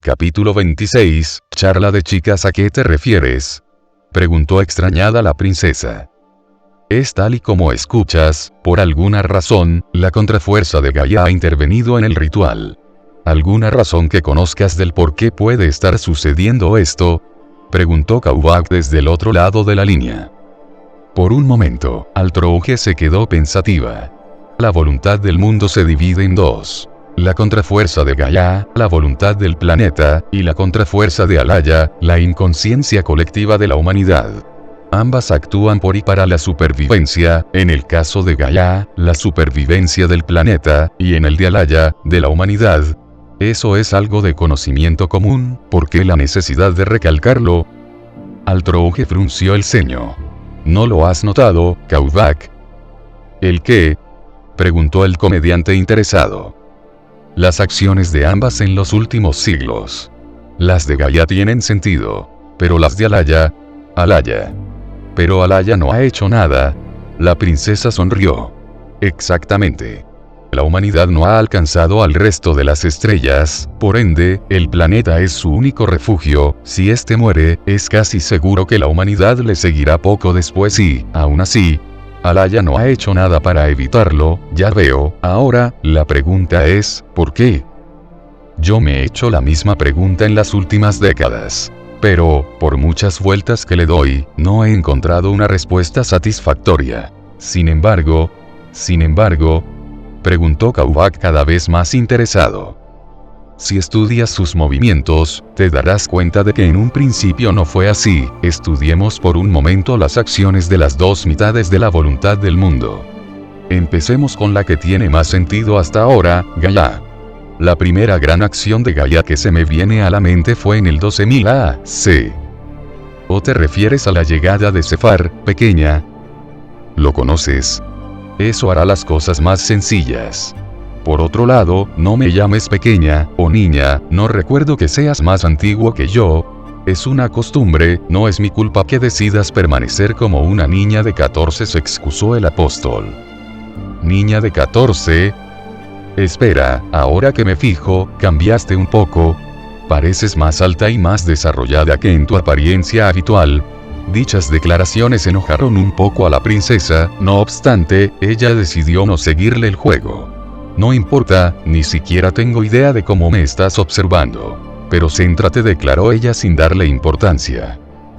Capítulo 26, charla de chicas. ¿A qué te refieres?, preguntó extrañada la princesa. Es tal y como escuchas, por alguna razón, la contrafuerza de Gaia ha intervenido en el ritual. ¿Alguna razón que conozcas del por qué puede estar sucediendo esto?, preguntó Cauvak desde el otro lado de la línea. Por un momento, Altrouge se quedó pensativa. La voluntad del mundo se divide en dos. La contrafuerza de Gaia, la voluntad del planeta, y la contrafuerza de Alaya, la inconsciencia colectiva de la humanidad. Ambas actúan por y para la supervivencia, en el caso de Gaia, la supervivencia del planeta, y en el de Alaya, de la humanidad. Eso es algo de conocimiento común. ¿Por qué la necesidad de recalcarlo? Altrouge frunció el ceño. ¿No lo has notado, Cauvak? ¿El qué?, preguntó el comediante interesado. Las acciones de ambas en los últimos siglos. Las de Gaia tienen sentido, pero las de Alaya... Pero Alaya no ha hecho nada. La princesa sonrió. Exactamente. La humanidad no ha alcanzado al resto de las estrellas, por ende, el planeta es su único refugio. Si este muere, es casi seguro que la humanidad le seguirá poco después y, aún así, Alaya no ha hecho nada para evitarlo. Ya veo. Ahora, la pregunta es, ¿por qué? Yo me he hecho la misma pregunta en las últimas décadas. Pero, por muchas vueltas que le doy, no he encontrado una respuesta satisfactoria. Sin embargo, preguntó Cauvak cada vez más interesado. Si estudias sus movimientos, te darás cuenta de que en un principio no fue así. Estudiemos por un momento las acciones de las dos mitades de la voluntad del mundo. Empecemos con la que tiene más sentido hasta ahora, Gaia. La primera gran acción de Gaia que se me viene a la mente fue en el 12.000 AC. ¿O te refieres a la llegada de Sefar, pequeña? ¿Lo conoces? Eso hará las cosas más sencillas. Por otro lado, no me llames pequeña, o niña, no recuerdo que seas más antiguo que yo. Es una costumbre, no es mi culpa que decidas permanecer como una niña de 14, se excusó el apóstol. ¿Niña de 14? Espera, ahora que me fijo, cambiaste un poco. Pareces más alta y más desarrollada que en tu apariencia habitual. Dichas declaraciones enojaron un poco a la princesa, no obstante, ella decidió no seguirle el juego. No importa, ni siquiera tengo idea de cómo me estás observando. Pero céntrate, declaró ella sin darle importancia.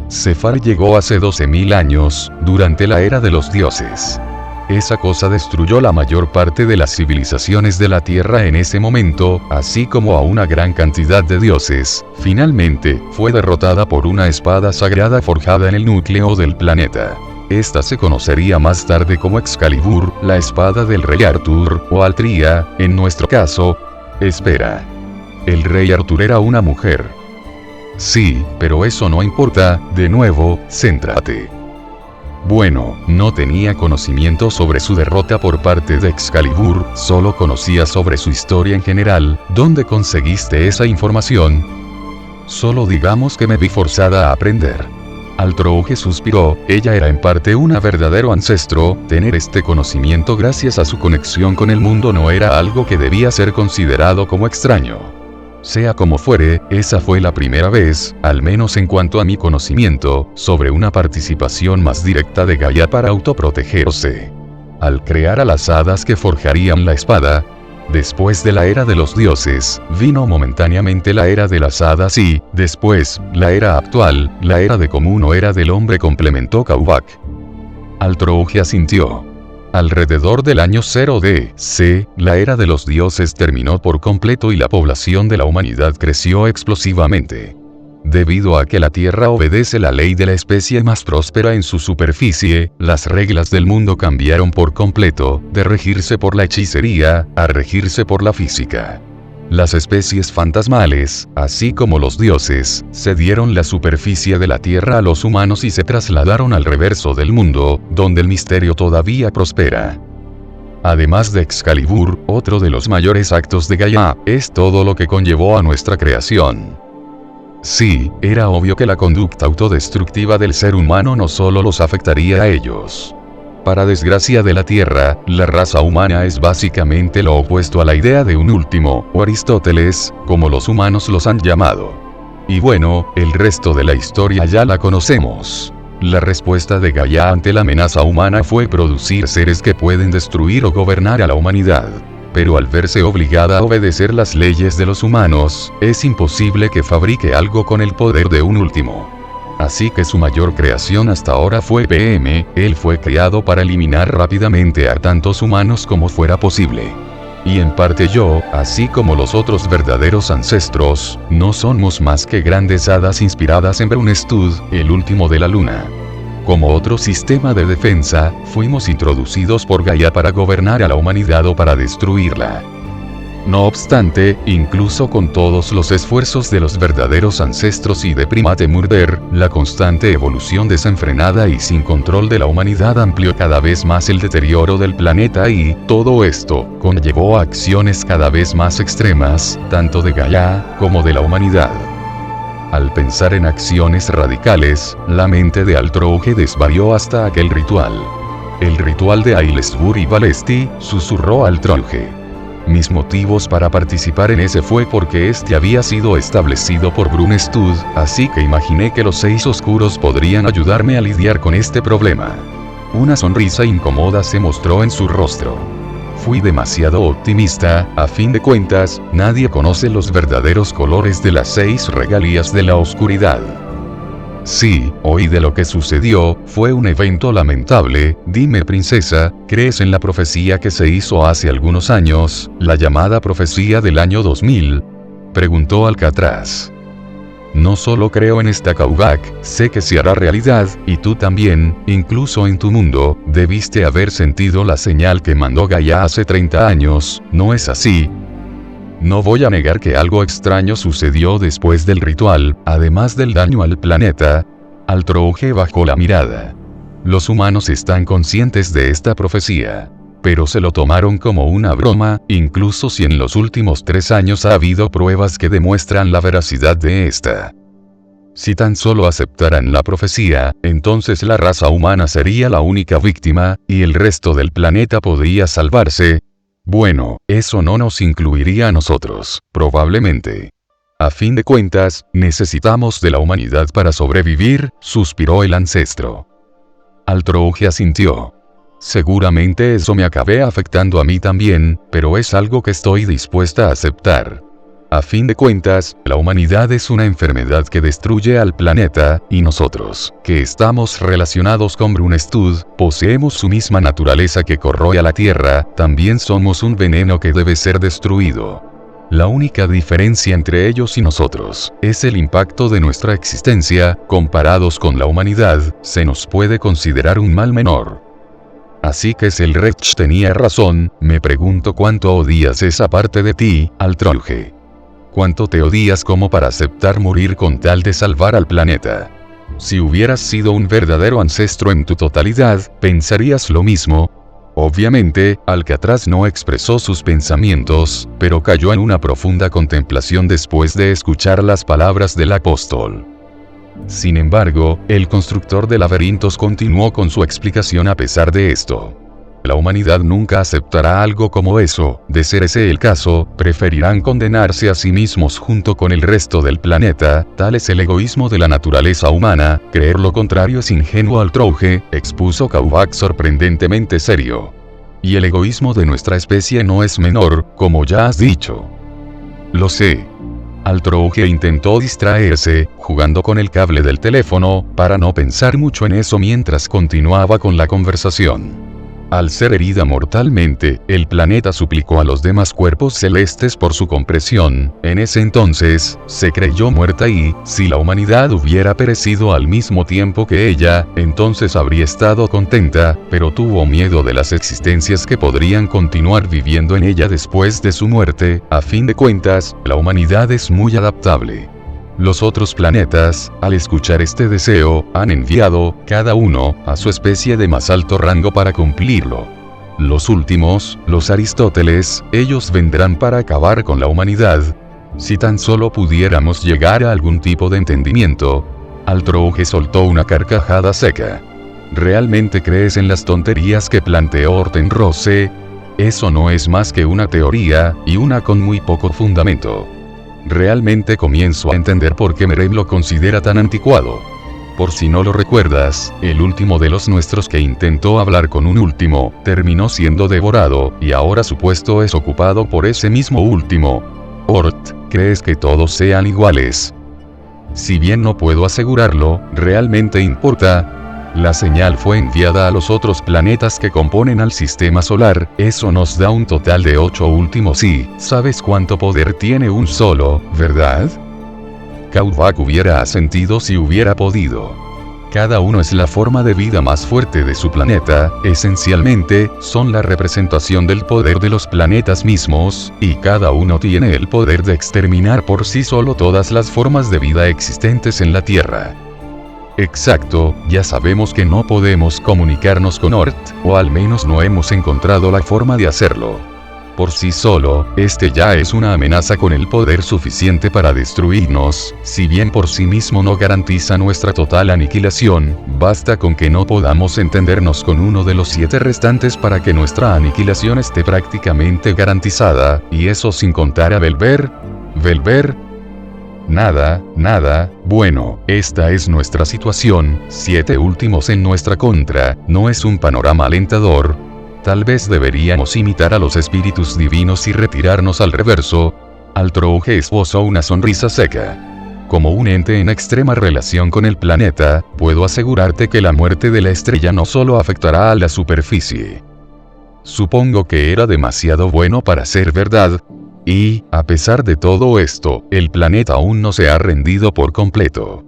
Sefar llegó hace 12.000 años, durante la era de los dioses. Esa cosa destruyó la mayor parte de las civilizaciones de la Tierra en ese momento, así como a una gran cantidad de dioses. Finalmente, fue derrotada por una espada sagrada forjada en el núcleo del planeta. Esta se conocería más tarde como Excalibur, la espada del rey Arthur, o Altria, en nuestro caso. Espera. El rey Arthur era una mujer. Sí, pero eso no importa. De nuevo, céntrate. Bueno, no tenía conocimiento sobre su derrota por parte de Excalibur, solo conocía sobre su historia en general. ¿Dónde conseguiste esa información? Solo digamos que me vi forzada a aprender. Altrouge suspiró. Ella era en parte un verdadero ancestro. Tener este conocimiento gracias a su conexión con el mundo no era algo que debía ser considerado como extraño. Sea como fuere, esa fue la primera vez, al menos en cuanto a mi conocimiento, sobre una participación más directa de Gaia para autoprotegerse. Al crear a las hadas que forjarían la espada, después de la era de los dioses, vino momentáneamente la era de las hadas y, después, la era actual, la era de común o era del hombre, complementó Cauvak. Altrouge asintió. Alrededor del año 0 DC, la era de los dioses terminó por completo y la población de la humanidad creció explosivamente. Debido a que la Tierra obedece la ley de la especie más próspera en su superficie, las reglas del mundo cambiaron por completo, de regirse por la hechicería, a regirse por la física. Las especies fantasmales, así como los dioses, cedieron la superficie de la Tierra a los humanos y se trasladaron al reverso del mundo, donde el misterio todavía prospera. Además de Excalibur, otro de los mayores actos de Gaia, es todo lo que conllevó a nuestra creación. Sí, era obvio que la conducta autodestructiva del ser humano no solo los afectaría a ellos. Para desgracia de la Tierra, la raza humana es básicamente lo opuesto a la idea de un último, o Aristóteles, como los humanos los han llamado. Y bueno, el resto de la historia ya la conocemos. La respuesta de Gaia ante la amenaza humana fue producir seres que pueden destruir o gobernar a la humanidad. Pero al verse obligada a obedecer las leyes de los humanos, es imposible que fabrique algo con el poder de un último. Así que su mayor creación hasta ahora fue PM, él fue creado para eliminar rápidamente a tantos humanos como fuera posible. Y en parte yo, así como los otros verdaderos ancestros, no somos más que grandes hadas inspiradas en Brunstud, el último de la luna. Como otro sistema de defensa, fuimos introducidos por Gaia para gobernar a la humanidad o para destruirla. No obstante, incluso con todos los esfuerzos de los verdaderos ancestros y de Primate Murder, la constante evolución desenfrenada y sin control de la humanidad amplió cada vez más el deterioro del planeta y, todo esto, conllevó a acciones cada vez más extremas, tanto de Gaia, como de la humanidad. Al pensar en acciones radicales, la mente de Altrouge desvarió hasta aquel ritual. El ritual de Aylesbury y Valesti, susurró Altrouge. Mis motivos para participar en ese fue porque este había sido establecido por Brunstud, así que imaginé que los 6 oscuros podrían ayudarme a lidiar con este problema. Una sonrisa incómoda se mostró en su rostro. Fui demasiado optimista, a fin de cuentas, nadie conoce los verdaderos colores de las 6 regalías de la oscuridad. Sí, oí de lo que sucedió, fue un evento lamentable. Dime, princesa, ¿crees en la profecía que se hizo hace algunos años, la llamada profecía del año 2000? Preguntó Alcatraz. No solo creo en esta Kaubak, sé que se hará realidad, y tú también, incluso en tu mundo, debiste haber sentido la señal que mandó Gaia hace 30 años, ¿no es así? No voy a negar que algo extraño sucedió después del ritual, además del daño al planeta. Altrouge bajó la mirada. Los humanos están conscientes de esta profecía. Pero se lo tomaron como una broma, incluso si en los últimos 3 años ha habido pruebas que demuestran la veracidad de esta. Si tan solo aceptaran la profecía, entonces la raza humana sería la única víctima, y el resto del planeta podría salvarse. Bueno, eso no nos incluiría a nosotros, probablemente. A fin de cuentas, necesitamos de la humanidad para sobrevivir, suspiró el ancestro. Altrouge asintió. Seguramente eso me acabe afectando a mí también, pero es algo que estoy dispuesta a aceptar. A fin de cuentas, la humanidad es una enfermedad que destruye al planeta, y nosotros, que estamos relacionados con Brunstud, poseemos su misma naturaleza que corroe a la Tierra, también somos un veneno que debe ser destruido. La única diferencia entre ellos y nosotros, es el impacto de nuestra existencia, comparados con la humanidad, se nos puede considerar un mal menor. Así que si el Wretch tenía razón, me pregunto cuánto odias esa parte de ti, Altrouge. ¿Cuánto te odias como para aceptar morir con tal de salvar al planeta? Si hubieras sido un verdadero ancestro en tu totalidad, ¿pensarías lo mismo? Obviamente, Alcatraz no expresó sus pensamientos, pero cayó en una profunda contemplación después de escuchar las palabras del apóstol. Sin embargo, el constructor de laberintos continuó con su explicación a pesar de esto. La humanidad nunca aceptará algo como eso, de ser ese el caso, preferirán condenarse a sí mismos junto con el resto del planeta, tal es el egoísmo de la naturaleza humana, creer lo contrario es ingenuo. Altrouge, expuso Kaubak sorprendentemente serio. Y el egoísmo de nuestra especie no es menor, como ya has dicho. Lo sé. Altrouge intentó distraerse, jugando con el cable del teléfono, para no pensar mucho en eso mientras continuaba con la conversación. Al ser herida mortalmente, el planeta suplicó a los demás cuerpos celestes por su compresión. En ese entonces, se creyó muerta y, si la humanidad hubiera perecido al mismo tiempo que ella, entonces habría estado contenta, pero tuvo miedo de las existencias que podrían continuar viviendo en ella después de su muerte. A fin de cuentas, la humanidad es muy adaptable. Los otros planetas, al escuchar este deseo, han enviado, cada uno, a su especie de más alto rango para cumplirlo. Los últimos, los Aristóteles, ellos vendrán para acabar con la humanidad. Si tan solo pudiéramos llegar a algún tipo de entendimiento. Altrouge soltó una carcajada seca. ¿Realmente crees en las tonterías que planteó Hortenrose? Eso no es más que una teoría, y una con muy poco fundamento. Realmente comienzo a entender por qué Merev lo considera tan anticuado. Por si no lo recuerdas, el último de los nuestros que intentó hablar con un último, terminó siendo devorado, y ahora su puesto es ocupado por ese mismo último. Hort, ¿crees que todos sean iguales? Si bien no puedo asegurarlo, ¿realmente importa? La señal fue enviada a los otros planetas que componen al sistema solar, eso nos da un total de 8 últimos y, ¿sabes cuánto poder tiene un solo, verdad? Kauvak hubiera asentido si hubiera podido. Cada uno es la forma de vida más fuerte de su planeta, esencialmente, son la representación del poder de los planetas mismos, y cada uno tiene el poder de exterminar por sí solo todas las formas de vida existentes en la Tierra. Exacto, ya sabemos que no podemos comunicarnos con Hort, o al menos no hemos encontrado la forma de hacerlo. Por sí solo, este ya es una amenaza con el poder suficiente para destruirnos, si bien por sí mismo no garantiza nuestra total aniquilación, basta con que no podamos entendernos con uno de los 7 restantes para que nuestra aniquilación esté prácticamente garantizada, y eso sin contar a Belver. ¿Belver? Nada, bueno, esta es nuestra situación, 7 últimos en nuestra contra, no es un panorama alentador. Tal vez deberíamos imitar a los espíritus divinos y retirarnos al reverso. Altrouge esbozó una sonrisa seca. Como un ente en extrema relación con el planeta, puedo asegurarte que la muerte de la estrella no solo afectará a la superficie. Supongo que era demasiado bueno para ser verdad. Y, a pesar de todo esto, el planeta aún no se ha rendido por completo.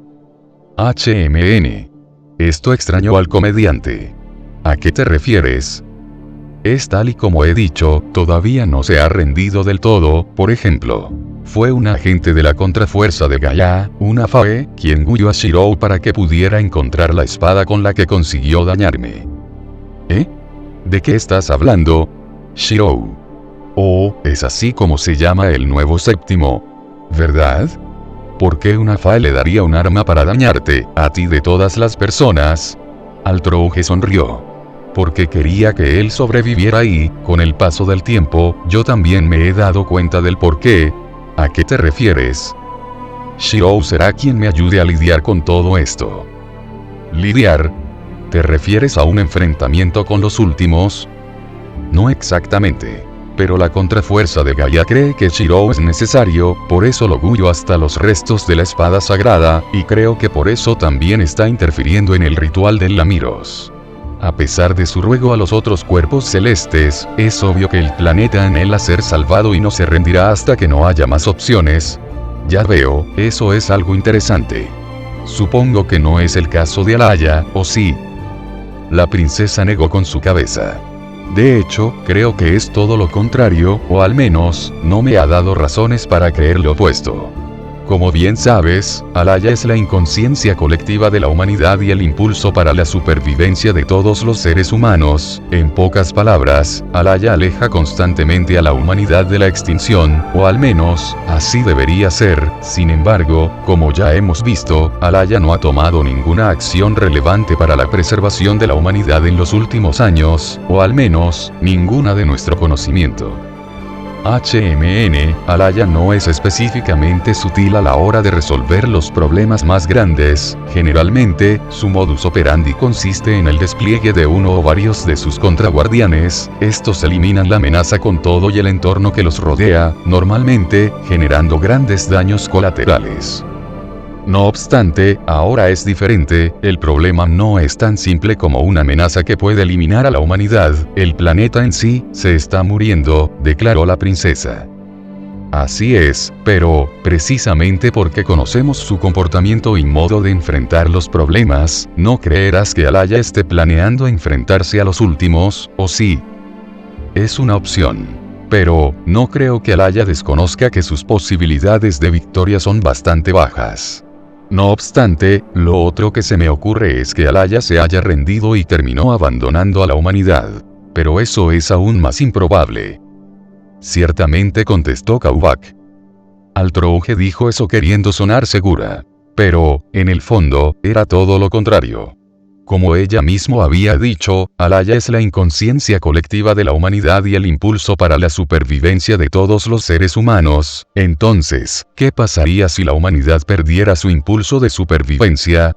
HMN. Esto extrañó al comediante. ¿A qué te refieres? Es tal y como he dicho, todavía no se ha rendido del todo. Por ejemplo, fue un agente de la contrafuerza de Gaia, una Fae, quien huyó a Shirou para que pudiera encontrar la espada con la que consiguió dañarme. ¿Eh? ¿De qué estás hablando? Shirou. Oh, es así como se llama el nuevo séptimo, ¿verdad? ¿Por qué una Fae le daría un arma para dañarte, a ti de todas las personas? Altrouge sonrió. Porque quería que él sobreviviera y, con el paso del tiempo, yo también me he dado cuenta del por qué. ¿A qué te refieres? Shirou será quien me ayude a lidiar con todo esto. ¿Lidiar? ¿Te refieres a un enfrentamiento con los últimos? No exactamente. Pero la contrafuerza de Gaia cree que Shirou es necesario, por eso lo guió hasta los restos de la espada sagrada, y creo que por eso también está interfiriendo en el ritual del Lamiros. A pesar de su ruego a los otros cuerpos celestes, es obvio que el planeta anhela ser salvado y no se rendirá hasta que no haya más opciones. Ya veo, eso es algo interesante. Supongo que no es el caso de Alaya, ¿o sí? La princesa negó con su cabeza. De hecho, creo que es todo lo contrario, o al menos, no me ha dado razones para creer lo opuesto. Como bien sabes, Alaya es la inconsciencia colectiva de la humanidad y el impulso para la supervivencia de todos los seres humanos. En pocas palabras, Alaya aleja constantemente a la humanidad de la extinción, o al menos, así debería ser. Sin embargo, como ya hemos visto, Alaya no ha tomado ninguna acción relevante para la preservación de la humanidad en los últimos años, o al menos, ninguna de nuestro conocimiento. HMN, Alaya no es específicamente sutil a la hora de resolver los problemas más grandes. Generalmente, su modus operandi consiste en el despliegue de uno o varios de sus contraguardianes. Estos eliminan la amenaza con todo y el entorno que los rodea, normalmente, generando grandes daños colaterales. No obstante, ahora es diferente, el problema no es tan simple como una amenaza que puede eliminar a la humanidad, el planeta en sí, se está muriendo, declaró la princesa. Así es, pero, precisamente porque conocemos su comportamiento y modo de enfrentar los problemas, no creerás que Alaya esté planeando enfrentarse a los últimos, ¿o sí? Es una opción. Pero, no creo que Alaya desconozca que sus posibilidades de victoria son bastante bajas. No obstante, lo otro que se me ocurre es que Alaya se haya rendido y terminó abandonando a la humanidad. Pero eso es aún más improbable. Ciertamente, contestó Kauvak. Altrouge dijo eso queriendo sonar segura. Pero, en el fondo, era todo lo contrario. Como ella mismo había dicho, Alaya es la inconsciencia colectiva de la humanidad y el impulso para la supervivencia de todos los seres humanos. Entonces, ¿qué pasaría si la humanidad perdiera su impulso de supervivencia?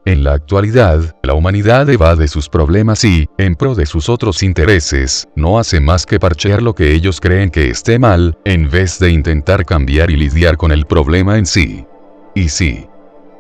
En la actualidad, la humanidad evade sus problemas y, en pro de sus otros intereses, no hace más que parchear lo que ellos creen que esté mal, en vez de intentar cambiar y lidiar con el problema en sí. Y sí.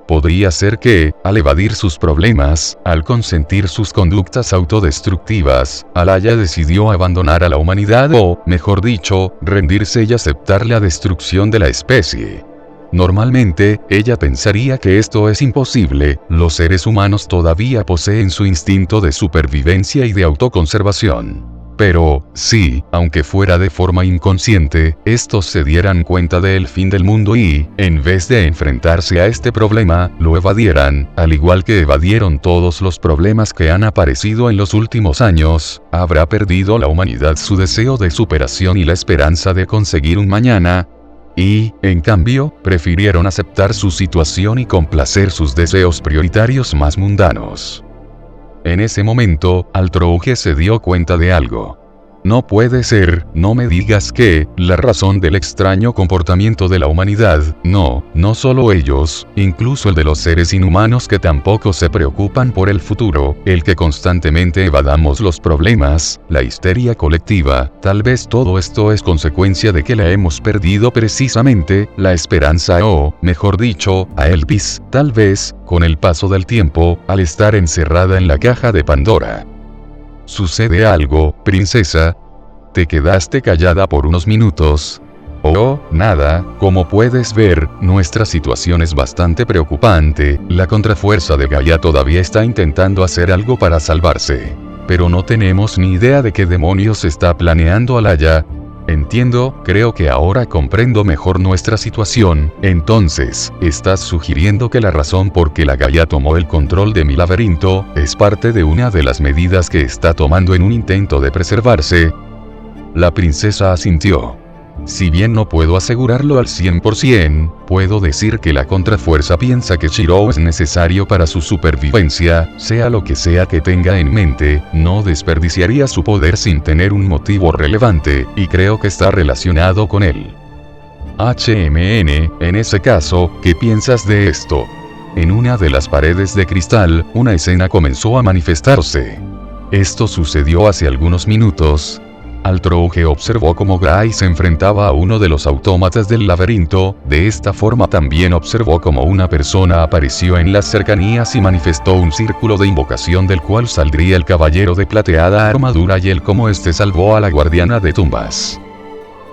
Podría ser que, al evadir sus problemas, al consentir sus conductas autodestructivas, Alaya decidió abandonar a la humanidad o, mejor dicho, rendirse y aceptar la destrucción de la especie. Normalmente, ella pensaría que esto es imposible, los seres humanos todavía poseen su instinto de supervivencia y de autoconservación. Pero, sí, aunque fuera de forma inconsciente, estos se dieran cuenta del fin del mundo y, en vez de enfrentarse a este problema, lo evadieran, al igual que evadieron todos los problemas que han aparecido en los últimos años, habrá perdido la humanidad su deseo de superación y la esperanza de conseguir un mañana. Y, en cambio, prefirieron aceptar su situación y complacer sus deseos prioritarios más mundanos. En ese momento, Altrouge se dio cuenta de algo. No puede ser, no me digas que, la razón del extraño comportamiento de la humanidad, no solo ellos, incluso el de los seres inhumanos que tampoco se preocupan por el futuro, el que constantemente evadamos los problemas, la histeria colectiva, tal vez todo esto es consecuencia de que la hemos perdido precisamente, la esperanza o, mejor dicho, a Elvis, tal vez, con el paso del tiempo, al estar encerrada en la caja de Pandora. ¿Sucede algo, princesa? ¿Te quedaste callada por unos minutos? Oh, nada, como puedes ver, nuestra situación es bastante preocupante, la contrafuerza de Gaia todavía está intentando hacer algo para salvarse. Pero no tenemos ni idea de qué demonios está planeando Alaya. Entiendo, creo que ahora comprendo mejor nuestra situación. Entonces, ¿estás sugiriendo que la razón por que la Gaia tomó el control de mi laberinto, es parte de una de las medidas que está tomando en un intento de preservarse? La princesa asintió. Si bien no puedo asegurarlo al 100%, puedo decir que la contrafuerza piensa que Shirou es necesario para su supervivencia, sea lo que sea que tenga en mente, no desperdiciaría su poder sin tener un motivo relevante, y creo que está relacionado con él. En ese caso, ¿qué piensas de esto? En una de las paredes de cristal, una escena comenzó a manifestarse. Esto sucedió hace algunos minutos. Altrouge observó cómo Gray se enfrentaba a uno de los autómatas del laberinto, de esta forma también observó cómo una persona apareció en las cercanías y manifestó un círculo de invocación del cual saldría el caballero de plateada armadura y él como este salvó a la guardiana de tumbas.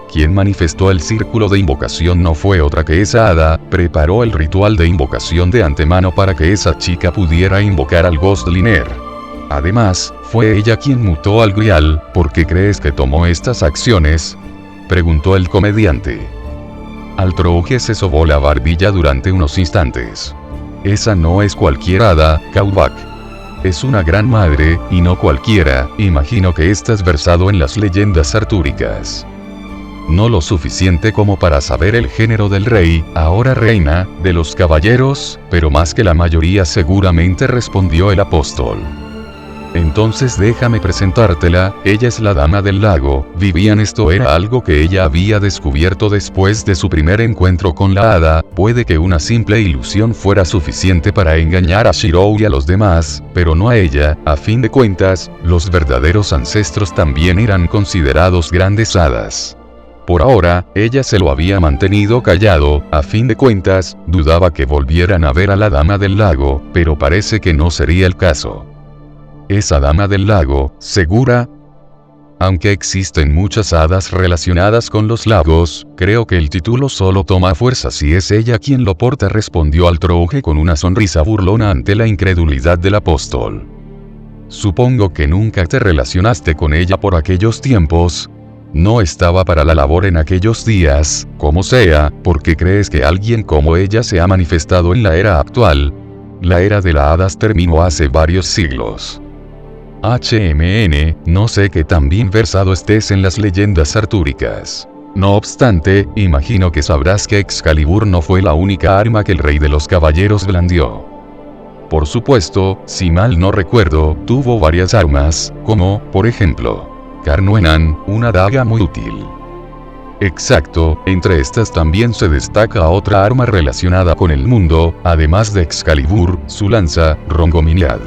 Quien manifestó el círculo de invocación no fue otra que esa hada, preparó el ritual de invocación de antemano para que esa chica pudiera invocar al Ghostliner. Además, ¿fue ella quien mutó al Grial? ¿Por qué crees que tomó estas acciones?, preguntó el comediante. Altrouge se sobó la barbilla durante unos instantes. Esa no es cualquier hada, Cowback. Es una gran madre, y no cualquiera, imagino que estás versado en las leyendas artúricas. No lo suficiente como para saber el género del rey, ahora reina, de los caballeros, pero más que la mayoría seguramente respondió el apóstol. Entonces déjame presentártela, ella es la dama del lago, Vivian. Esto era algo que ella había descubierto después de su primer encuentro con la hada, puede que una simple ilusión fuera suficiente para engañar a Shirou y a los demás, pero no a ella, a fin de cuentas, los verdaderos ancestros también eran considerados grandes hadas. Por ahora, ella se lo había mantenido callado, a fin de cuentas, dudaba que volvieran a ver a la dama del lago, pero parece que no sería el caso. Esa dama del lago, ¿segura? Aunque existen muchas hadas relacionadas con los lagos, creo que el título solo toma fuerza si es ella quien lo porta, respondió Altrouge con una sonrisa burlona ante la incredulidad del apóstol. Supongo que nunca te relacionaste con ella por aquellos tiempos. No estaba para la labor en aquellos días, como sea, porque crees que alguien como ella se ha manifestado en la era actual. La era de las hadas terminó hace varios siglos. No sé que tan bien versado estés en las leyendas artúricas. No obstante, imagino que sabrás que Excalibur no fue la única arma que el rey de los caballeros blandió. Por supuesto, si mal no recuerdo, tuvo varias armas, como, por ejemplo, Carnuenan, una daga muy útil. Exacto, entre estas también se destaca otra arma relacionada con el mundo, además de Excalibur, su lanza, Rongominiad.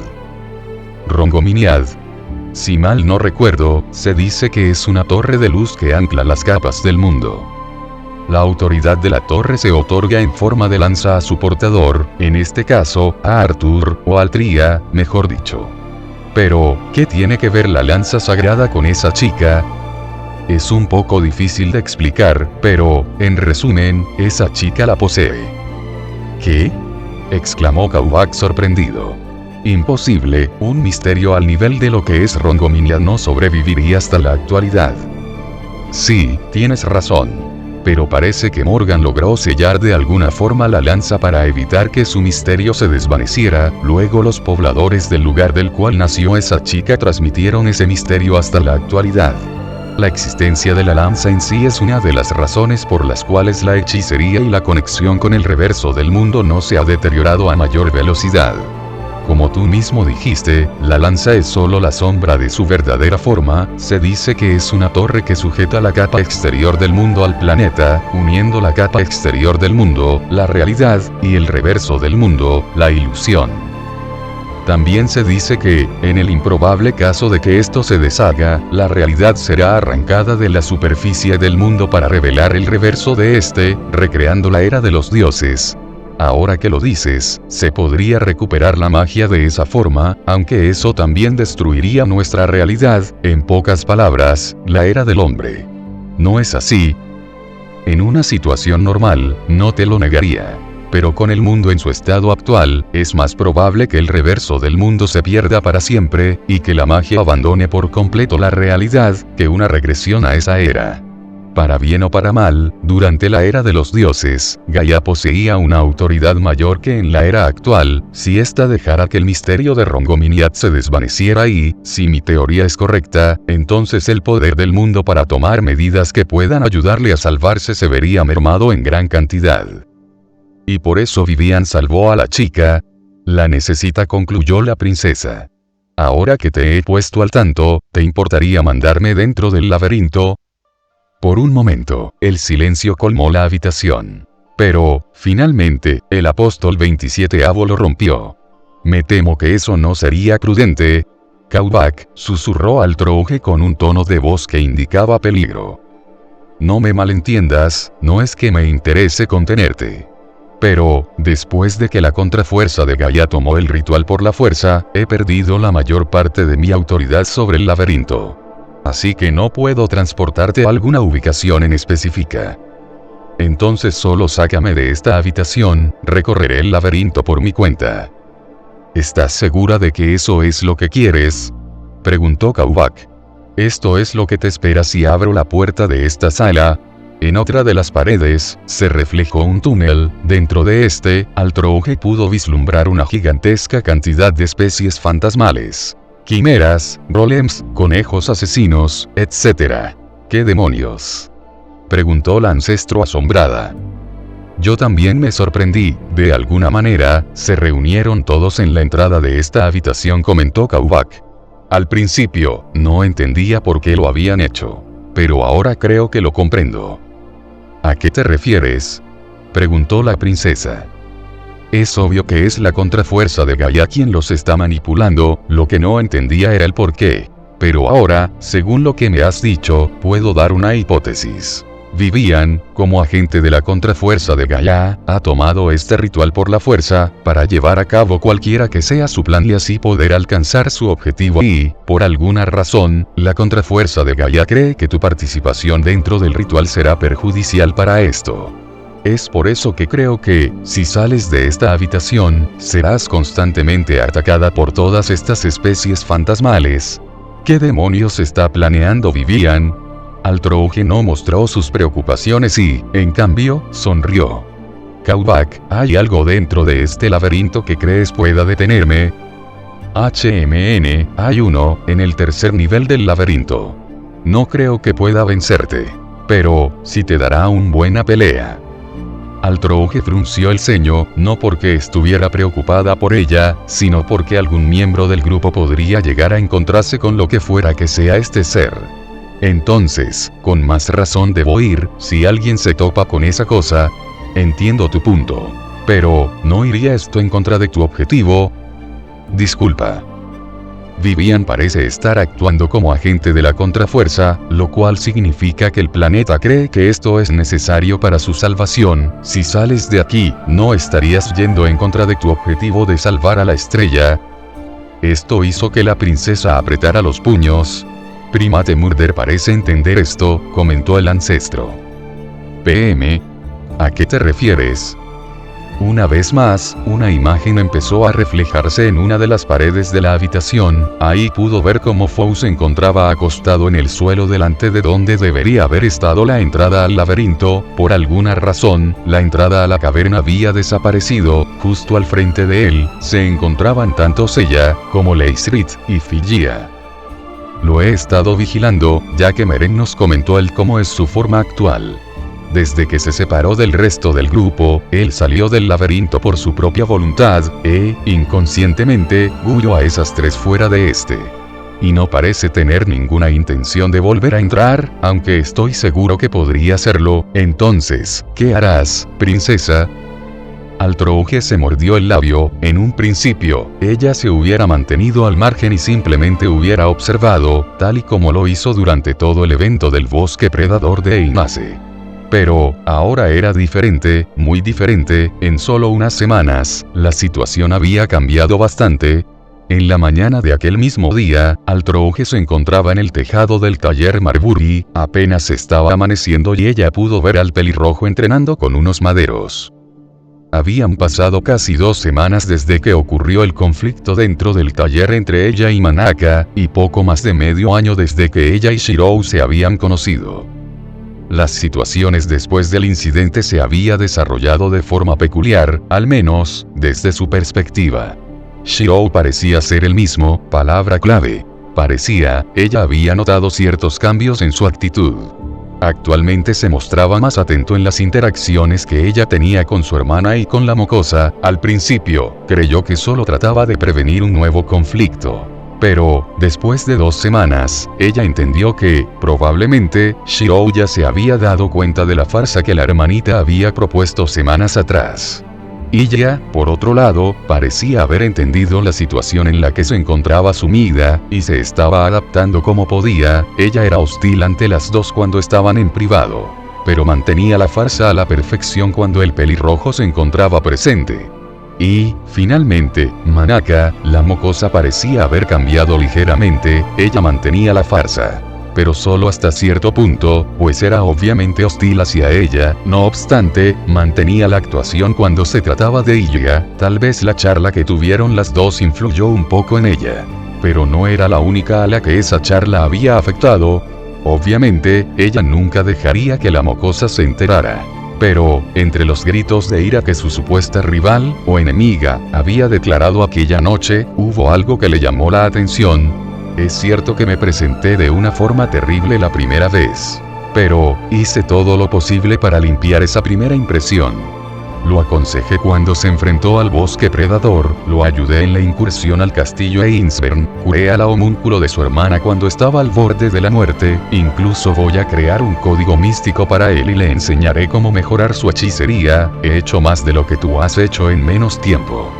Rongominiad. Si mal no recuerdo, se dice que es una torre de luz que ancla las capas del mundo. La autoridad de la torre se otorga en forma de lanza a su portador, en este caso, a Arthur, o Altria, mejor dicho. Pero, ¿qué tiene que ver la lanza sagrada con esa chica? Es un poco difícil de explicar, pero, en resumen, esa chica la posee. ¿Qué? Exclamó Kaubak sorprendido. Imposible, un misterio al nivel de lo que es Rongominiad no sobreviviría hasta la actualidad. Sí, tienes razón. Pero parece que Morgan logró sellar de alguna forma la lanza para evitar que su misterio se desvaneciera, luego los pobladores del lugar del cual nació esa chica transmitieron ese misterio hasta la actualidad. La existencia de la lanza en sí es una de las razones por las cuales la hechicería y la conexión con el reverso del mundo no se ha deteriorado a mayor velocidad. Como tú mismo dijiste, la lanza es solo la sombra de su verdadera forma, se dice que es una torre que sujeta la capa exterior del mundo al planeta, uniendo la capa exterior del mundo, la realidad, y el reverso del mundo, la ilusión. También se dice que, en el improbable caso de que esto se deshaga, la realidad será arrancada de la superficie del mundo para revelar el reverso de este, recreando la era de los dioses. Ahora que lo dices, se podría recuperar la magia de esa forma, aunque eso también destruiría nuestra realidad, en pocas palabras, la era del hombre. ¿No es así? En una situación normal, no te lo negaría. Pero con el mundo en su estado actual, es más probable que el reverso del mundo se pierda para siempre, y que la magia abandone por completo la realidad, que una regresión a esa era. Para bien o para mal, durante la era de los dioses, Gaia poseía una autoridad mayor que en la era actual, si ésta dejara que el misterio de Rongominiad se desvaneciera y, si mi teoría es correcta, entonces el poder del mundo para tomar medidas que puedan ayudarle a salvarse se vería mermado en gran cantidad. Y por eso Vivian salvó a la chica. La necesita, concluyó la princesa. Ahora que te he puesto al tanto, ¿te importaría mandarme dentro del laberinto? Por un momento, el silencio colmó la habitación. Pero, finalmente, el apóstol 27avo lo rompió. Me temo que eso no sería prudente. Kaubak, susurró al Trouge con un tono de voz que indicaba peligro. No me malentiendas, no es que me interese contenerte. Pero, después de que la contrafuerza de Gaia tomó el ritual por la fuerza, he perdido la mayor parte de mi autoridad sobre el laberinto. Así que no puedo transportarte a alguna ubicación en específica. Entonces solo sácame de esta habitación, recorreré el laberinto por mi cuenta. ¿Estás segura de que eso es lo que quieres? Preguntó Kaubak. Esto es lo que te espera si abro la puerta de esta sala. En otra de las paredes, se reflejó un túnel. Dentro de este, Altrouge pudo vislumbrar una gigantesca cantidad de especies fantasmales. Quimeras, golems, conejos asesinos, etc. ¿Qué demonios? Preguntó la ancestro asombrada. Yo también me sorprendí, de alguna manera, se reunieron todos en la entrada de esta habitación, comentó Kaubak. Al principio, no entendía por qué lo habían hecho. Pero ahora creo que lo comprendo. ¿A qué te refieres? Preguntó la princesa. Es obvio que es la contrafuerza de Gaia quien los está manipulando, lo que no entendía era el por qué. Pero ahora, según lo que me has dicho, puedo dar una hipótesis. Vivian, como agente de la contrafuerza de Gaia, ha tomado este ritual por la fuerza, para llevar a cabo cualquiera que sea su plan y así poder alcanzar su objetivo y, por alguna razón, la contrafuerza de Gaia cree que tu participación dentro del ritual será perjudicial para esto. Es por eso que creo que, si sales de esta habitación, serás constantemente atacada por todas estas especies fantasmales. ¿Qué demonios está planeando Vivian? Altrouge no mostró sus preocupaciones y, en cambio, sonrió. Kaubak, ¿hay algo dentro de este laberinto que crees pueda detenerme? Hay uno, en el tercer nivel del laberinto. No creo que pueda vencerte. Pero, sí te dará una buena pelea. Altrouge frunció el ceño, no porque estuviera preocupada por ella, sino porque algún miembro del grupo podría llegar a encontrarse con lo que fuera que sea este ser. Entonces, con más razón debo ir, si alguien se topa con esa cosa. Entiendo tu punto. Pero, ¿no iría esto en contra de tu objetivo? Disculpa. Vivian parece estar actuando como agente de la contrafuerza, lo cual significa que el planeta cree que esto es necesario para su salvación. Si sales de aquí, ¿no estarías yendo en contra de tu objetivo de salvar a la estrella? Esto hizo que la princesa apretara los puños. Primate Murder parece entender esto, comentó el ancestro. PM. ¿A qué te refieres? Una vez más, una imagen empezó a reflejarse en una de las paredes de la habitación. Ahí pudo ver cómo Fou se encontraba acostado en el suelo delante de donde debería haber estado la entrada al laberinto. Por alguna razón, la entrada a la caverna había desaparecido. Justo al frente de él, se encontraban tanto Seiya, como Leisrit, y Figia. Lo he estado vigilando, ya que Meren nos comentó cómo es su forma actual. Desde que se separó del resto del grupo, él salió del laberinto por su propia voluntad, inconscientemente, huyó a esas tres fuera de este. Y no parece tener ninguna intención de volver a entrar, aunque estoy seguro que podría hacerlo. Entonces, ¿qué harás, princesa? Altrouge se mordió el labio. En un principio, ella se hubiera mantenido al margen y simplemente hubiera observado, tal y como lo hizo durante todo el evento del bosque predador de Einase. Pero, ahora era diferente, muy diferente. En solo unas semanas, la situación había cambiado bastante. En la mañana de aquel mismo día, Altrouge se encontraba en el tejado del taller Marbury. Apenas estaba amaneciendo y ella pudo ver al pelirrojo entrenando con unos maderos. Habían pasado casi 2 semanas desde que ocurrió el conflicto dentro del taller entre ella y Manaka, y poco más de medio año desde que ella y Shirou se habían conocido. Las situaciones después del incidente se había desarrollado de forma peculiar, al menos, desde su perspectiva. Shirou parecía ser el mismo, palabra clave. Parecía, ella había notado ciertos cambios en su actitud. Actualmente se mostraba más atento en las interacciones que ella tenía con su hermana y con la mocosa. Al principio, creyó que solo trataba de prevenir un nuevo conflicto. Pero, después de 2 semanas, ella entendió que, probablemente, Shirou ya se había dado cuenta de la farsa que la hermanita había propuesto semanas atrás. Ella, por otro lado, parecía haber entendido la situación en la que se encontraba sumida, y se estaba adaptando como podía. Ella era hostil ante las dos cuando estaban en privado, pero mantenía la farsa a la perfección cuando el pelirrojo se encontraba presente. Y, finalmente, Manaka, la mocosa parecía haber cambiado ligeramente. Ella mantenía la farsa, pero solo hasta cierto punto, pues era obviamente hostil hacia ella. No obstante, mantenía la actuación cuando se trataba de ella. Tal vez la charla que tuvieron las dos influyó un poco en ella, pero no era la única a la que esa charla había afectado. Obviamente, ella nunca dejaría que la mocosa se enterara. Pero, entre los gritos de ira que su supuesta rival, o enemiga, había declarado aquella noche, hubo algo que le llamó la atención. Es cierto que me presenté de una forma terrible la primera vez. Pero, hice todo lo posible para limpiar esa primera impresión. Lo aconsejé cuando se enfrentó al bosque predador, lo ayudé en la incursión al castillo Einsbern, curé a la homúnculo de su hermana cuando estaba al borde de la muerte. Incluso voy a crear un código místico para él y le enseñaré cómo mejorar su hechicería. He hecho más de lo que tú has hecho en menos tiempo.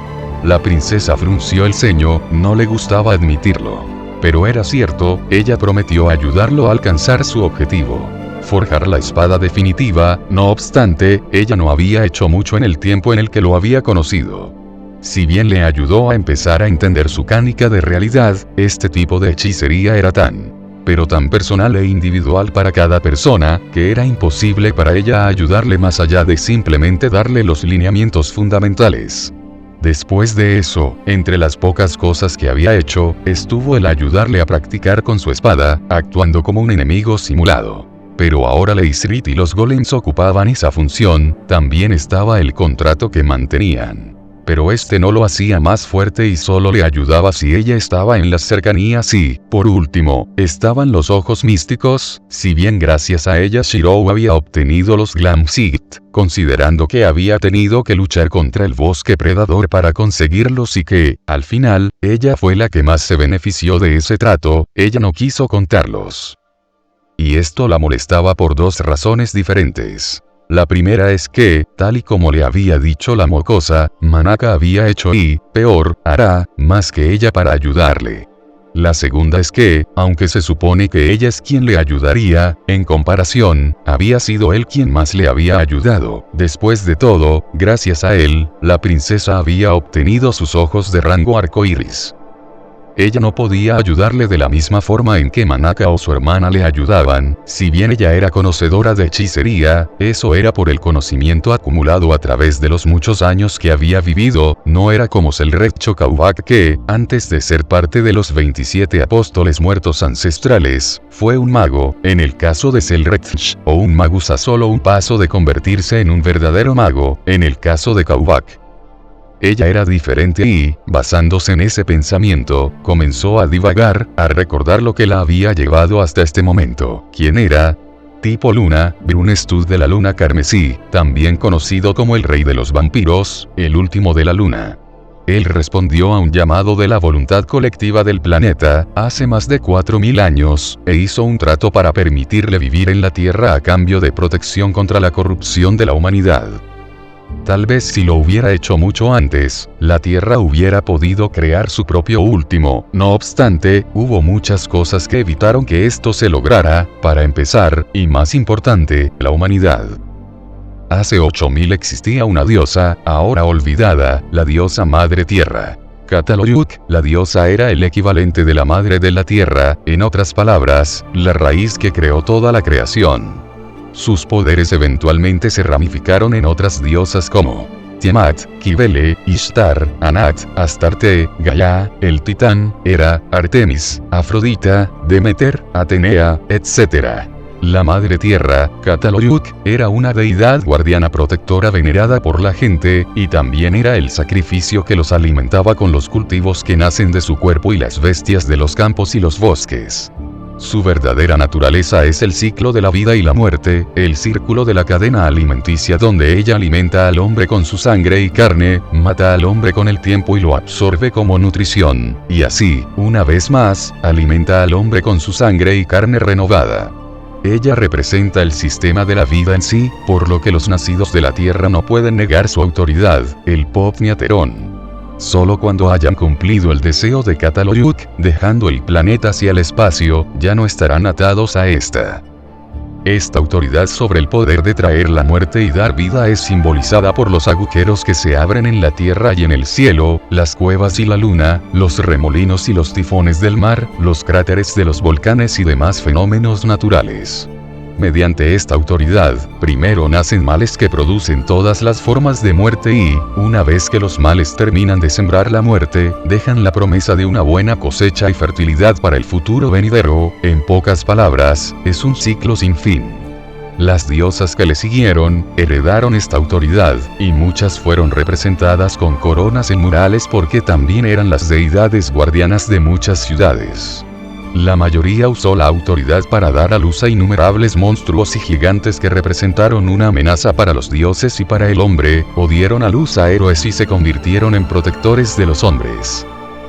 La princesa frunció el ceño, no le gustaba admitirlo. Pero era cierto, ella prometió ayudarlo a alcanzar su objetivo. Forjar la espada definitiva. No obstante, ella no había hecho mucho en el tiempo en el que lo había conocido. Si bien le ayudó a empezar a entender su cánica de realidad, este tipo de hechicería era tan personal e individual para cada persona, que era imposible para ella ayudarle más allá de simplemente darle los lineamientos fundamentales. Después de eso, entre las pocas cosas que había hecho, estuvo el ayudarle a practicar con su espada, actuando como un enemigo simulado. Pero ahora Leisrit y los golems ocupaban esa función. También estaba el contrato que mantenían. pero este no lo hacía más fuerte y solo le ayudaba si ella estaba en las cercanías y, por último, estaban los ojos místicos, si bien gracias a ella Shirou había obtenido los Glamsit, considerando que había tenido que luchar contra el bosque predador para conseguirlos y que, al final, ella fue la que más se benefició de ese trato, ella no quiso contarlos. Y esto la molestaba por dos razones diferentes. La primera es que, tal y como le había dicho la mocosa, Manaka había hecho y, peor, hará, más que ella para ayudarle. La segunda es que, aunque se supone que ella es quien le ayudaría, en comparación, había sido él quien más le había ayudado. Después de todo, gracias a él, la princesa había obtenido sus ojos de rango arcoíris. Ella no podía ayudarle de la misma forma en que Manaka o su hermana le ayudaban, si bien ella era conocedora de hechicería, eso era por el conocimiento acumulado a través de los muchos años que había vivido, no era como Selret Chokaubak que, antes de ser parte de los 27 apóstoles muertos ancestrales, fue un mago, en el caso de Selretch, o un magus a solo un paso de convertirse en un verdadero mago, en el caso de Kaubak. Ella era diferente y, basándose en ese pensamiento, comenzó a divagar, a recordar lo que la había llevado hasta este momento. ¿Quién era? Tipo Luna, Brunestud de la Luna Carmesí, también conocido como el Rey de los Vampiros, el último de la Luna. Él respondió a un llamado de la voluntad colectiva del planeta, hace más de 4000 años, e hizo un trato para permitirle vivir en la Tierra a cambio de protección contra la corrupción de la humanidad. Tal vez si lo hubiera hecho mucho antes, la Tierra hubiera podido crear su propio último. No obstante, hubo muchas cosas que evitaron que esto se lograra, para empezar, y más importante, la humanidad. Hace 8000 existía una diosa, ahora olvidada, la diosa Madre Tierra. Cataloyuk, la diosa era el equivalente de la Madre de la Tierra, en otras palabras, la raíz que creó toda la creación. Sus poderes eventualmente se ramificaron en otras diosas como Tiamat, Kibele, Ishtar, Anat, Astarte, Gaia, el Titán, Hera, Artemis, Afrodita, Demeter, Atenea, etc. La Madre Tierra, Cataloyuk, era una deidad guardiana protectora venerada por la gente, y también era el sacrificio que los alimentaba con los cultivos que nacen de su cuerpo y las bestias de los campos y los bosques. Su verdadera naturaleza es el ciclo de la vida y la muerte, el círculo de la cadena alimenticia donde ella alimenta al hombre con su sangre y carne, mata al hombre con el tiempo y lo absorbe como nutrición, y así, una vez más, alimenta al hombre con su sangre y carne renovada. Ella representa el sistema de la vida en sí, por lo que los nacidos de la tierra no pueden negar su autoridad, el Popniaterón. Solo cuando hayan cumplido el deseo de Cataloyuk, dejando el planeta hacia el espacio, ya no estarán atados a esta. Esta autoridad sobre el poder de traer la muerte y dar vida es simbolizada por los agujeros que se abren en la tierra y en el cielo, las cuevas y la luna, los remolinos y los tifones del mar, los cráteres de los volcanes y demás fenómenos naturales. Mediante esta autoridad, primero nacen males que producen todas las formas de muerte y, una vez que los males terminan de sembrar la muerte, dejan la promesa de una buena cosecha y fertilidad para el futuro venidero. En pocas palabras, es un ciclo sin fin. Las diosas que le siguieron, heredaron esta autoridad, y muchas fueron representadas con coronas en murales porque también eran las deidades guardianas de muchas ciudades. La mayoría usó la autoridad para dar a luz a innumerables monstruos y gigantes que representaron una amenaza para los dioses y para el hombre, o dieron a luz a héroes y se convirtieron en protectores de los hombres.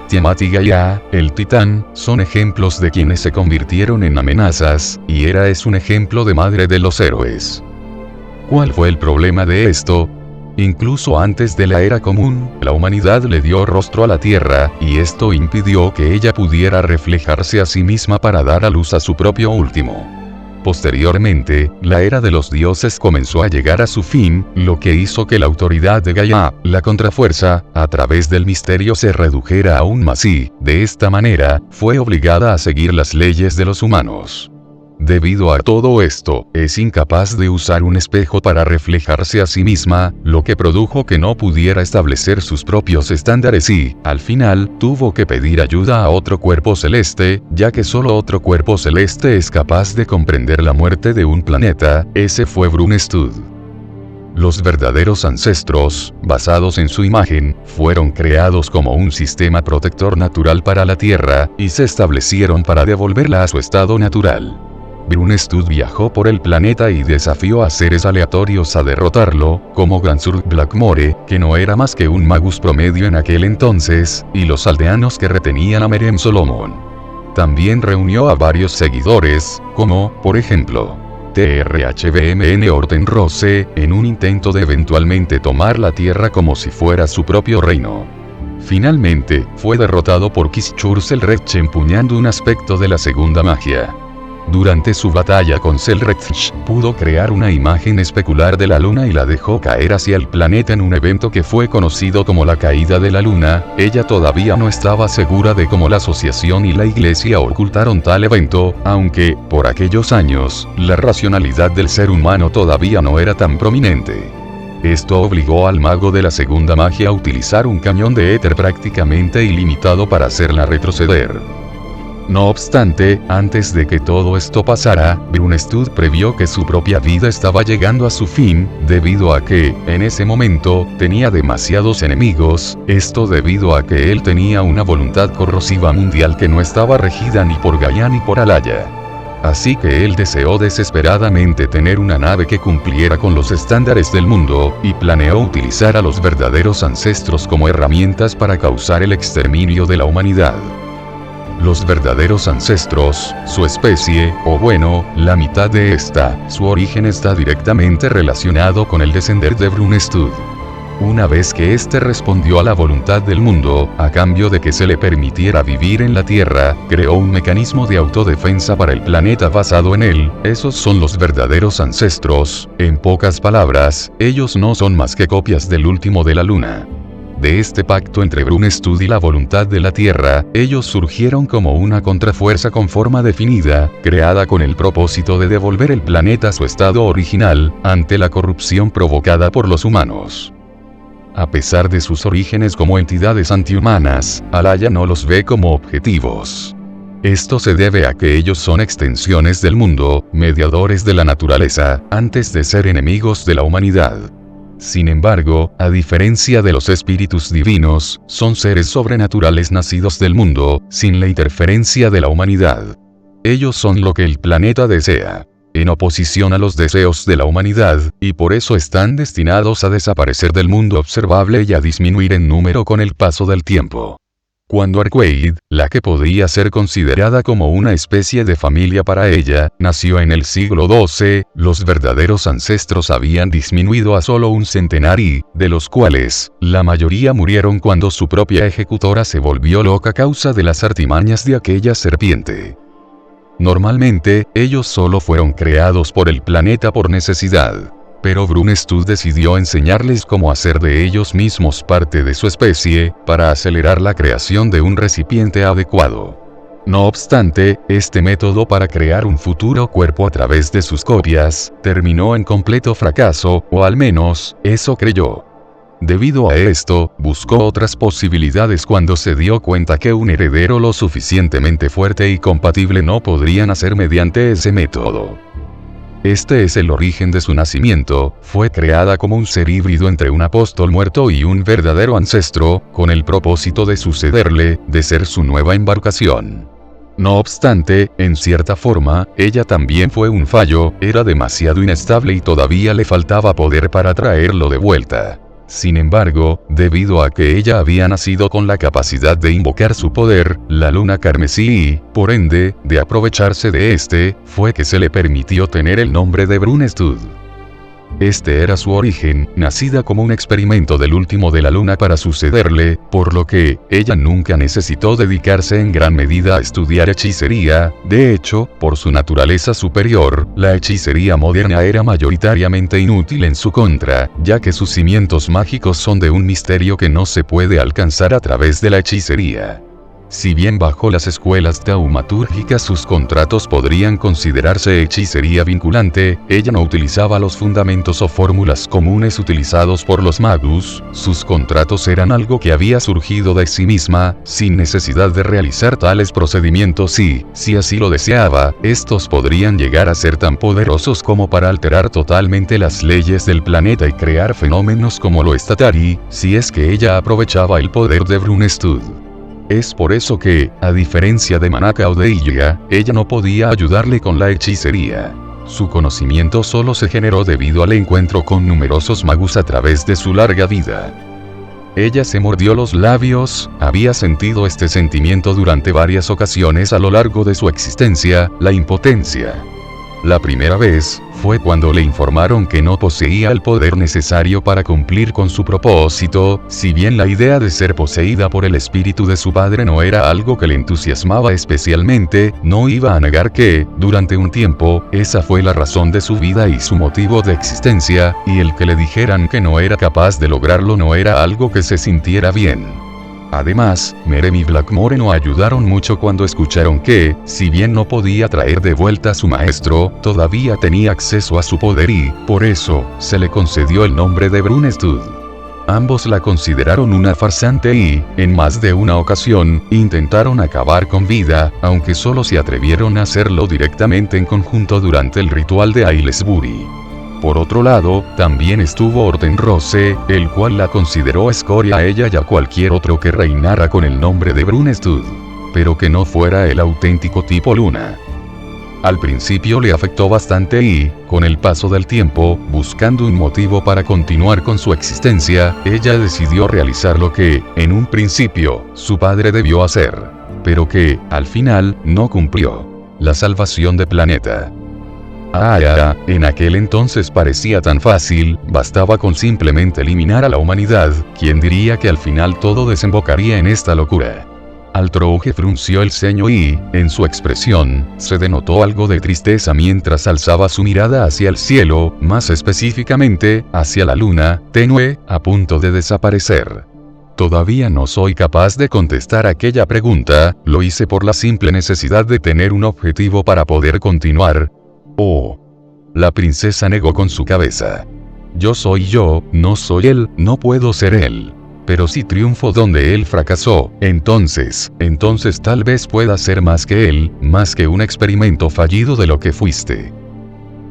Tiamat y Gaia, el titán, son ejemplos de quienes se convirtieron en amenazas, y Hera es un ejemplo de madre de los héroes. ¿Cuál fue el problema de esto? Incluso antes de la era común, la humanidad le dio rostro a la Tierra, y esto impidió que ella pudiera reflejarse a sí misma para dar a luz a su propio último. Posteriormente, la era de los dioses comenzó a llegar a su fin, lo que hizo que la autoridad de Gaia, la contrafuerza, a través del misterio se redujera aún más y, de esta manera, fue obligada a seguir las leyes de los humanos. Debido a todo esto, es incapaz de usar un espejo para reflejarse a sí misma, lo que produjo que no pudiera establecer sus propios estándares y, al final, tuvo que pedir ayuda a otro cuerpo celeste, ya que solo otro cuerpo celeste es capaz de comprender la muerte de un planeta. Ese fue Brunestud. Los verdaderos ancestros, basados en su imagen, fueron creados como un sistema protector natural para la Tierra, y se establecieron para devolverla a su estado natural. Brunstud viajó por el planeta y desafió a seres aleatorios a derrotarlo, como Gansur Blackmore, que no era más que un magus promedio en aquel entonces, y los aldeanos que retenían a Merem Solomon. También reunió a varios seguidores, como, por ejemplo, TRHBMN Orten Rose, en un intento de eventualmente tomar la Tierra como si fuera su propio reino. Finalmente, fue derrotado por Kishur Selretch empuñando un aspecto de la segunda magia. Durante su batalla con Selretch, pudo crear una imagen especular de la luna y la dejó caer hacia el planeta en un evento que fue conocido como la caída de la luna. Ella todavía no estaba segura de cómo la asociación y la iglesia ocultaron tal evento, aunque, por aquellos años, la racionalidad del ser humano todavía no era tan prominente. Esto obligó al mago de la segunda magia a utilizar un cañón de éter prácticamente ilimitado para hacerla retroceder. No obstante, antes de que todo esto pasara, Brunstud previó que su propia vida estaba llegando a su fin, debido a que, en ese momento, tenía demasiados enemigos, esto debido a que él tenía una voluntad corrosiva mundial que no estaba regida ni por Gaia ni por Alaya. Así que él deseó desesperadamente tener una nave que cumpliera con los estándares del mundo, y planeó utilizar a los verdaderos ancestros como herramientas para causar el exterminio de la humanidad. Los verdaderos ancestros, su especie, o bueno, la mitad de esta, su origen está directamente relacionado con el descender de Brunstud. Una vez que éste respondió a la voluntad del mundo, a cambio de que se le permitiera vivir en la Tierra, creó un mecanismo de autodefensa para el planeta basado en él. Esos son los verdaderos ancestros. En pocas palabras, ellos no son más que copias del último de la luna. De este pacto entre Brunstud y la voluntad de la Tierra, ellos surgieron como una contrafuerza con forma definida, creada con el propósito de devolver el planeta a su estado original, ante la corrupción provocada por los humanos. A pesar de sus orígenes como entidades antihumanas, Alaya no los ve como objetivos. Esto se debe a que ellos son extensiones del mundo, mediadores de la naturaleza, antes de ser enemigos de la humanidad. Sin embargo, a diferencia de los espíritus divinos, son seres sobrenaturales nacidos del mundo, sin la interferencia de la humanidad. Ellos son lo que el planeta desea, en oposición a los deseos de la humanidad, y por eso están destinados a desaparecer del mundo observable y a disminuir en número con el paso del tiempo. Cuando Arquaid, la que podría ser considerada como una especie de familia para ella, nació en el siglo XII, los verdaderos ancestros habían disminuido a solo un centenar y, de los cuales, la mayoría murieron cuando su propia ejecutora se volvió loca a causa de las artimañas de aquella serpiente. Normalmente, ellos solo fueron creados por el planeta por necesidad. Pero Brunstud decidió enseñarles cómo hacer de ellos mismos parte de su especie, para acelerar la creación de un recipiente adecuado. No obstante, este método para crear un futuro cuerpo a través de sus copias, terminó en completo fracaso, o al menos, eso creyó. Debido a esto, buscó otras posibilidades cuando se dio cuenta que un heredero lo suficientemente fuerte y compatible no podría nacer mediante ese método. Este es el origen de su nacimiento. Fue creada como un ser híbrido entre un apóstol muerto y un verdadero ancestro, con el propósito de sucederle, de ser su nueva embarcación. No obstante, en cierta forma, ella también fue un fallo, era demasiado inestable y todavía le faltaba poder para traerlo de vuelta. Sin embargo, debido a que ella había nacido con la capacidad de invocar su poder, la luna carmesí y, por ende, de aprovecharse de este, fue que se le permitió tener el nombre de Brunstud. Este era su origen, nacida como un experimento del último de la luna para sucederle, por lo que, ella nunca necesitó dedicarse en gran medida a estudiar hechicería. De hecho, por su naturaleza superior, la hechicería moderna era mayoritariamente inútil en su contra, ya que sus cimientos mágicos son de un misterio que no se puede alcanzar a través de la hechicería. Si bien bajo las escuelas taumatúrgicas sus contratos podrían considerarse hechicería vinculante, ella no utilizaba los fundamentos o fórmulas comunes utilizados por los magus, sus contratos eran algo que había surgido de sí misma, sin necesidad de realizar tales procedimientos y, si así lo deseaba, estos podrían llegar a ser tan poderosos como para alterar totalmente las leyes del planeta y crear fenómenos como lo Estatari, si es que ella aprovechaba el poder de Brunestud. Es por eso que, a diferencia de Manaka o de Ilya, ella no podía ayudarle con la hechicería. Su conocimiento solo se generó debido al encuentro con numerosos magus a través de su larga vida. Ella se mordió los labios, había sentido este sentimiento durante varias ocasiones a lo largo de su existencia, la impotencia. La primera vez, fue cuando le informaron que no poseía el poder necesario para cumplir con su propósito, si bien la idea de ser poseída por el espíritu de su padre no era algo que le entusiasmaba especialmente, no iba a negar que, durante un tiempo, esa fue la razón de su vida y su motivo de existencia, y el que le dijeran que no era capaz de lograrlo no era algo que se sintiera bien. Además, Merem y Blackmore no ayudaron mucho cuando escucharon que, si bien no podía traer de vuelta a su maestro, todavía tenía acceso a su poder y, por eso, se le concedió el nombre de Brunestud. Ambos la consideraron una farsante y, en más de una ocasión, intentaron acabar con vida, aunque solo se atrevieron a hacerlo directamente en conjunto durante el ritual de Aylesbury. Por otro lado, también estuvo Hortenrose, el cual la consideró escoria a ella y a cualquier otro que reinara con el nombre de Brunestud, pero que no fuera el auténtico tipo Luna. Al principio le afectó bastante y, con el paso del tiempo, buscando un motivo para continuar con su existencia, ella decidió realizar lo que, en un principio, su padre debió hacer, pero que, al final, no cumplió: la salvación del planeta. En aquel entonces parecía tan fácil, bastaba con simplemente eliminar a la humanidad, ¿quién diría que al final todo desembocaría en esta locura? Altrouge frunció el ceño y, en su expresión, se denotó algo de tristeza mientras alzaba su mirada hacia el cielo, más específicamente, hacia la luna, tenue, a punto de desaparecer. Todavía no soy capaz de contestar aquella pregunta, lo hice por la simple necesidad de tener un objetivo para poder continuar. Oh. La princesa negó con su cabeza. Yo soy yo, no soy él, no puedo ser él. Pero si triunfo donde él fracasó, entonces tal vez pueda ser más que él, más que un experimento fallido de lo que fuiste.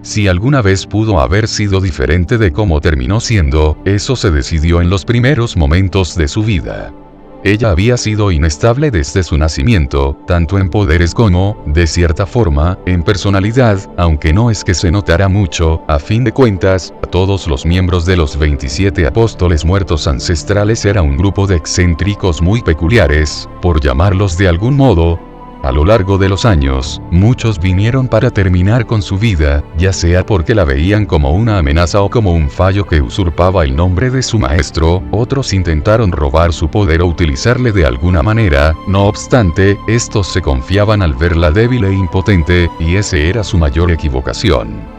Si alguna vez pudo haber sido diferente de cómo terminó siendo, eso se decidió en los primeros momentos de su vida. Ella había sido inestable desde su nacimiento, tanto en poderes como, de cierta forma, en personalidad, aunque no es que se notara mucho, a fin de cuentas, todos los miembros de los 27 apóstoles muertos ancestrales era un grupo de excéntricos muy peculiares, por llamarlos de algún modo. A lo largo de los años, muchos vinieron para terminar con su vida, ya sea porque la veían como una amenaza o como un fallo que usurpaba el nombre de su maestro, otros intentaron robar su poder o utilizarle de alguna manera, no obstante, estos se confiaban al verla débil e impotente, y ese era su mayor equivocación.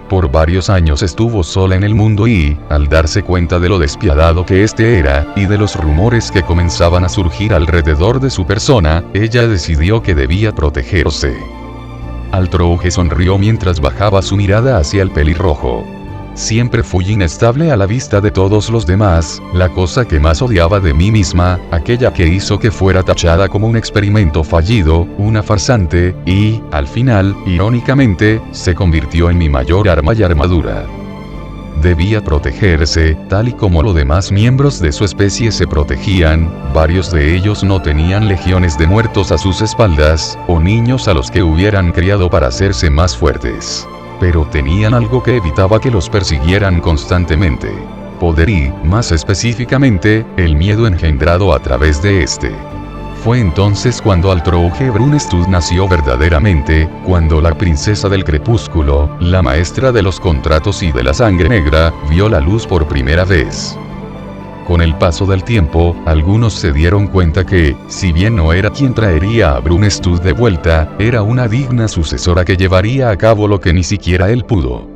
Por varios años estuvo sola en el mundo y, al darse cuenta de lo despiadado que este era, y de los rumores que comenzaban a surgir alrededor de su persona, ella decidió que debía protegerse. Altrouge sonrió mientras bajaba su mirada hacia el pelirrojo. Siempre fui inestable a la vista de todos los demás, la cosa que más odiaba de mí misma, aquella que hizo que fuera tachada como un experimento fallido, una farsante, y, al final, irónicamente, se convirtió en mi mayor arma y armadura. Debía protegerse, tal y como los demás miembros de su especie se protegían, varios de ellos no tenían legiones de muertos a sus espaldas, o niños a los que hubieran criado para hacerse más fuertes. Pero tenían algo que evitaba que los persiguieran constantemente. Poder y, más específicamente, el miedo engendrado a través de este. Fue entonces cuando Altrouge Brunestud nació verdaderamente, cuando la princesa del crepúsculo, la maestra de los contratos y de la sangre negra, vio la luz por primera vez. Con el paso del tiempo, algunos se dieron cuenta que, si bien no era quien traería a Brunestud de vuelta, era una digna sucesora que llevaría a cabo lo que ni siquiera él pudo.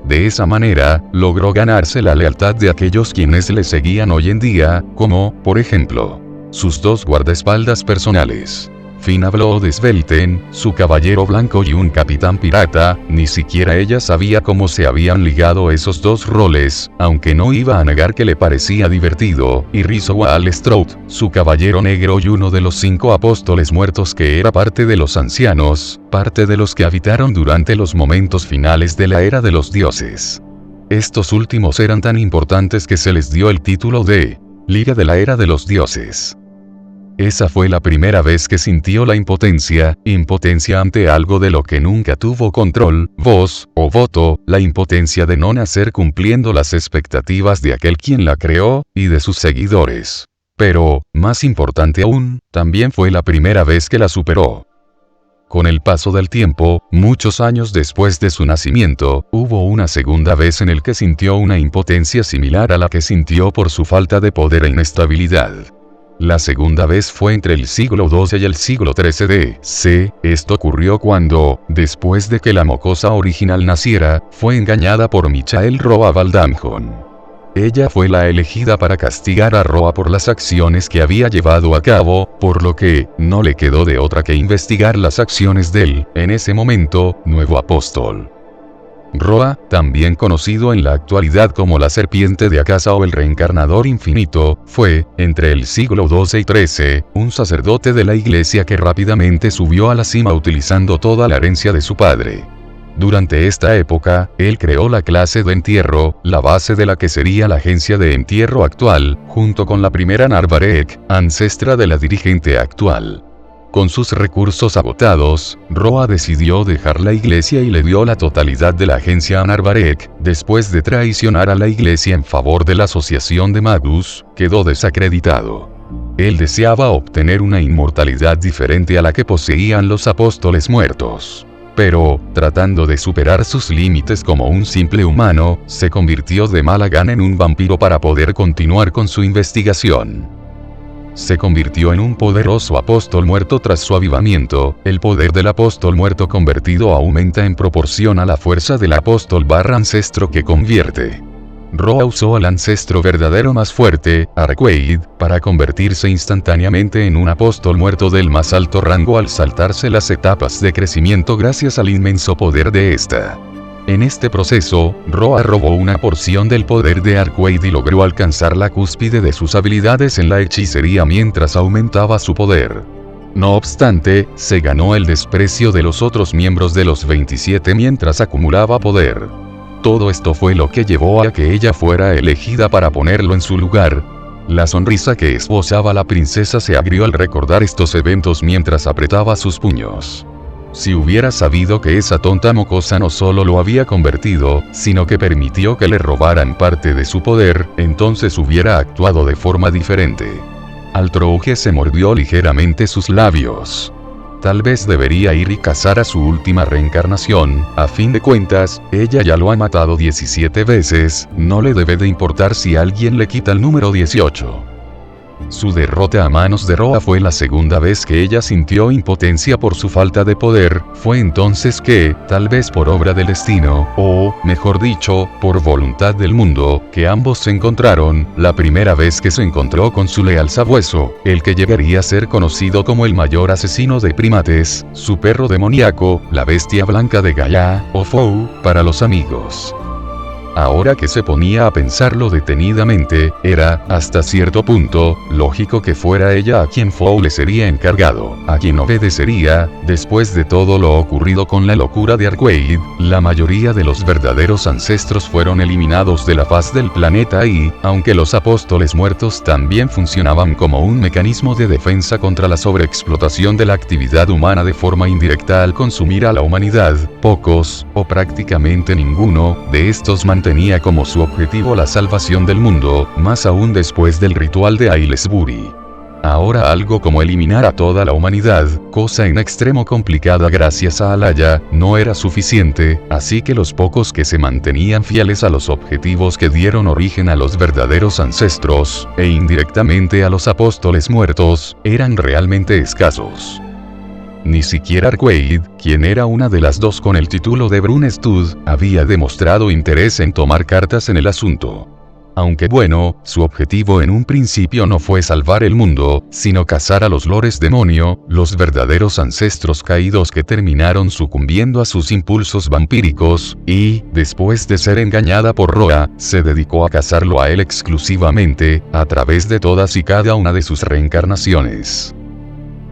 De esa manera, logró ganarse la lealtad de aquellos quienes le seguían hoy en día, como, por ejemplo, sus 2 guardaespaldas personales. Finn habló de Svelten, su caballero blanco y un capitán pirata, ni siquiera ella sabía cómo se habían ligado esos 2 roles, aunque no iba a negar que le parecía divertido, y Rizzo Stroud, su caballero negro y uno de los 5 apóstoles muertos que era parte de los ancianos, parte de los que habitaron durante los momentos finales de la era de los dioses. Estos últimos eran tan importantes que se les dio el título de Liga de la Era de los Dioses. Esa fue la primera vez que sintió la impotencia ante algo de lo que nunca tuvo control, voz, o voto, la impotencia de no nacer cumpliendo las expectativas de aquel quien la creó, y de sus seguidores. Pero, más importante aún, también fue la primera vez que la superó. Con el paso del tiempo, muchos años después de su nacimiento, hubo una segunda vez en el que sintió una impotencia similar a la que sintió por su falta de poder e inestabilidad. La segunda vez fue entre el siglo XII y el siglo XIII d.C. Esto ocurrió cuando, después de que la mocosa original naciera, fue engañada por Michael Roa Valdamjon. Ella fue la elegida para castigar a Roa por las acciones que había llevado a cabo, por lo que, no le quedó de otra que investigar las acciones del, en ese momento, nuevo apóstol. Roa, también conocido en la actualidad como la serpiente de Akasa o el reencarnador infinito, fue, entre el siglo XII y XIII, un sacerdote de la iglesia que rápidamente subió a la cima utilizando toda la herencia de su padre. Durante esta época, él creó la clase de entierro, la base de la que sería la agencia de entierro actual, junto con la primera Narvarek, ancestra de la dirigente actual. Con sus recursos agotados, Roa decidió dejar la iglesia y le dio la totalidad de la agencia a Narvarek. Después de traicionar a la iglesia en favor de la asociación de Magus, quedó desacreditado. Él deseaba obtener una inmortalidad diferente a la que poseían los apóstoles muertos. Pero, tratando de superar sus límites como un simple humano, se convirtió de mala gana en un vampiro para poder continuar con su investigación. Se convirtió en un poderoso apóstol muerto tras su avivamiento. El poder del apóstol muerto convertido aumenta en proporción a la fuerza del apóstol ancestro que convierte. Roa usó al ancestro verdadero más fuerte, Arquaid, para convertirse instantáneamente en un apóstol muerto del más alto rango al saltarse las etapas de crecimiento gracias al inmenso poder de esta. En este proceso, Roa robó una porción del poder de Arquaid y logró alcanzar la cúspide de sus habilidades en la hechicería mientras aumentaba su poder. No obstante, se ganó el desprecio de los otros miembros de los 27 mientras acumulaba poder. Todo esto fue lo que llevó a que ella fuera elegida para ponerlo en su lugar. La sonrisa que esbozaba la princesa se agrió al recordar estos eventos mientras apretaba sus puños. Si hubiera sabido que esa tonta mocosa no solo lo había convertido, sino que permitió que le robaran parte de su poder, entonces hubiera actuado de forma diferente. Altrouge se mordió ligeramente sus labios. Tal vez debería ir y cazar a su última reencarnación. A fin de cuentas, ella ya lo ha matado 17 veces, no le debe de importar si alguien le quita el número 18. Su derrota a manos de Roa fue la segunda vez que ella sintió impotencia por su falta de poder. Fue entonces que, tal vez por obra del destino, o, mejor dicho, por voluntad del mundo, que ambos se encontraron, la primera vez que se encontró con su leal sabueso, el que llegaría a ser conocido como el mayor asesino de primates, su perro demoníaco, la bestia blanca de Gaia, o Fou, para los amigos. Ahora que se ponía a pensarlo detenidamente, era, hasta cierto punto, lógico que fuera ella a quien Fou le sería encargado, a quien obedecería. Después de todo lo ocurrido con la locura de Arquaid, la mayoría de los verdaderos ancestros fueron eliminados de la faz del planeta y, aunque los apóstoles muertos también funcionaban como un mecanismo de defensa contra la sobreexplotación de la actividad humana de forma indirecta al consumir a la humanidad, pocos, o prácticamente ninguno, de estos tenía como su objetivo la salvación del mundo, más aún después del ritual de Aylesbury. Ahora algo como eliminar a toda la humanidad, cosa en extremo complicada gracias a Alaya, no era suficiente, así que los pocos que se mantenían fieles a los objetivos que dieron origen a los verdaderos ancestros, e indirectamente a los apóstoles muertos, eran realmente escasos. Ni siquiera Arquaid, quien era una de las dos con el título de Brunestud, había demostrado interés en tomar cartas en el asunto. Aunque bueno, su objetivo en un principio no fue salvar el mundo, sino cazar a los lores demonio, los verdaderos ancestros caídos que terminaron sucumbiendo a sus impulsos vampíricos, y, después de ser engañada por Roa, se dedicó a cazarlo a él exclusivamente, a través de todas y cada una de sus reencarnaciones.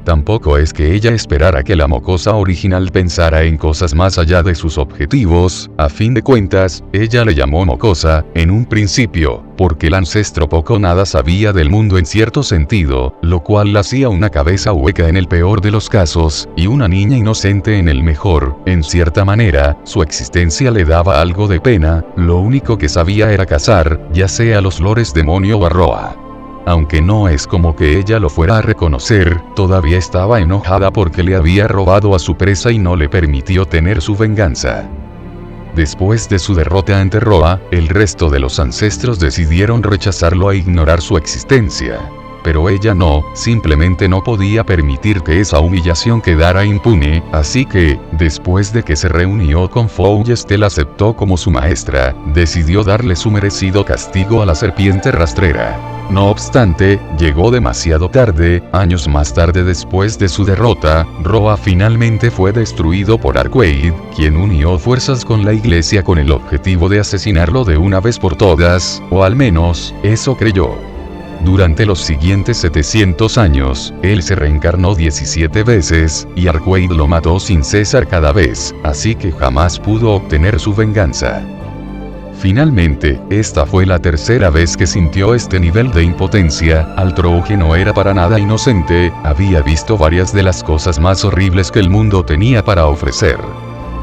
Tampoco es que ella esperara que la mocosa original pensara en cosas más allá de sus objetivos, a fin de cuentas, ella le llamó mocosa, en un principio, porque el ancestro poco o nada sabía del mundo en cierto sentido, lo cual la hacía una cabeza hueca en el peor de los casos, y una niña inocente en el mejor. En cierta manera, su existencia le daba algo de pena, lo único que sabía era cazar, ya sea los lores demonio o a Roa. Aunque no es como que ella lo fuera a reconocer, todavía estaba enojada porque le había robado a su presa y no le permitió tener su venganza. Después de su derrota ante Roa, el resto de los ancestros decidieron rechazarlo e ignorar su existencia. Pero ella no, simplemente no podía permitir que esa humillación quedara impune, así que, después de que se reunió con Fouyest y la aceptó como su maestra, decidió darle su merecido castigo a la serpiente rastrera. No obstante, llegó demasiado tarde. Años más tarde, después de su derrota, Roa finalmente fue destruido por Arquaid, quien unió fuerzas con la iglesia con el objetivo de asesinarlo de una vez por todas, o al menos, eso creyó. Durante los siguientes 700 años, él se reencarnó 17 veces, y Arquaid lo mató sin cesar cada vez, así que jamás pudo obtener su venganza. Finalmente, esta fue la tercera vez que sintió este nivel de impotencia. Altrouge no era para nada inocente, había visto varias de las cosas más horribles que el mundo tenía para ofrecer.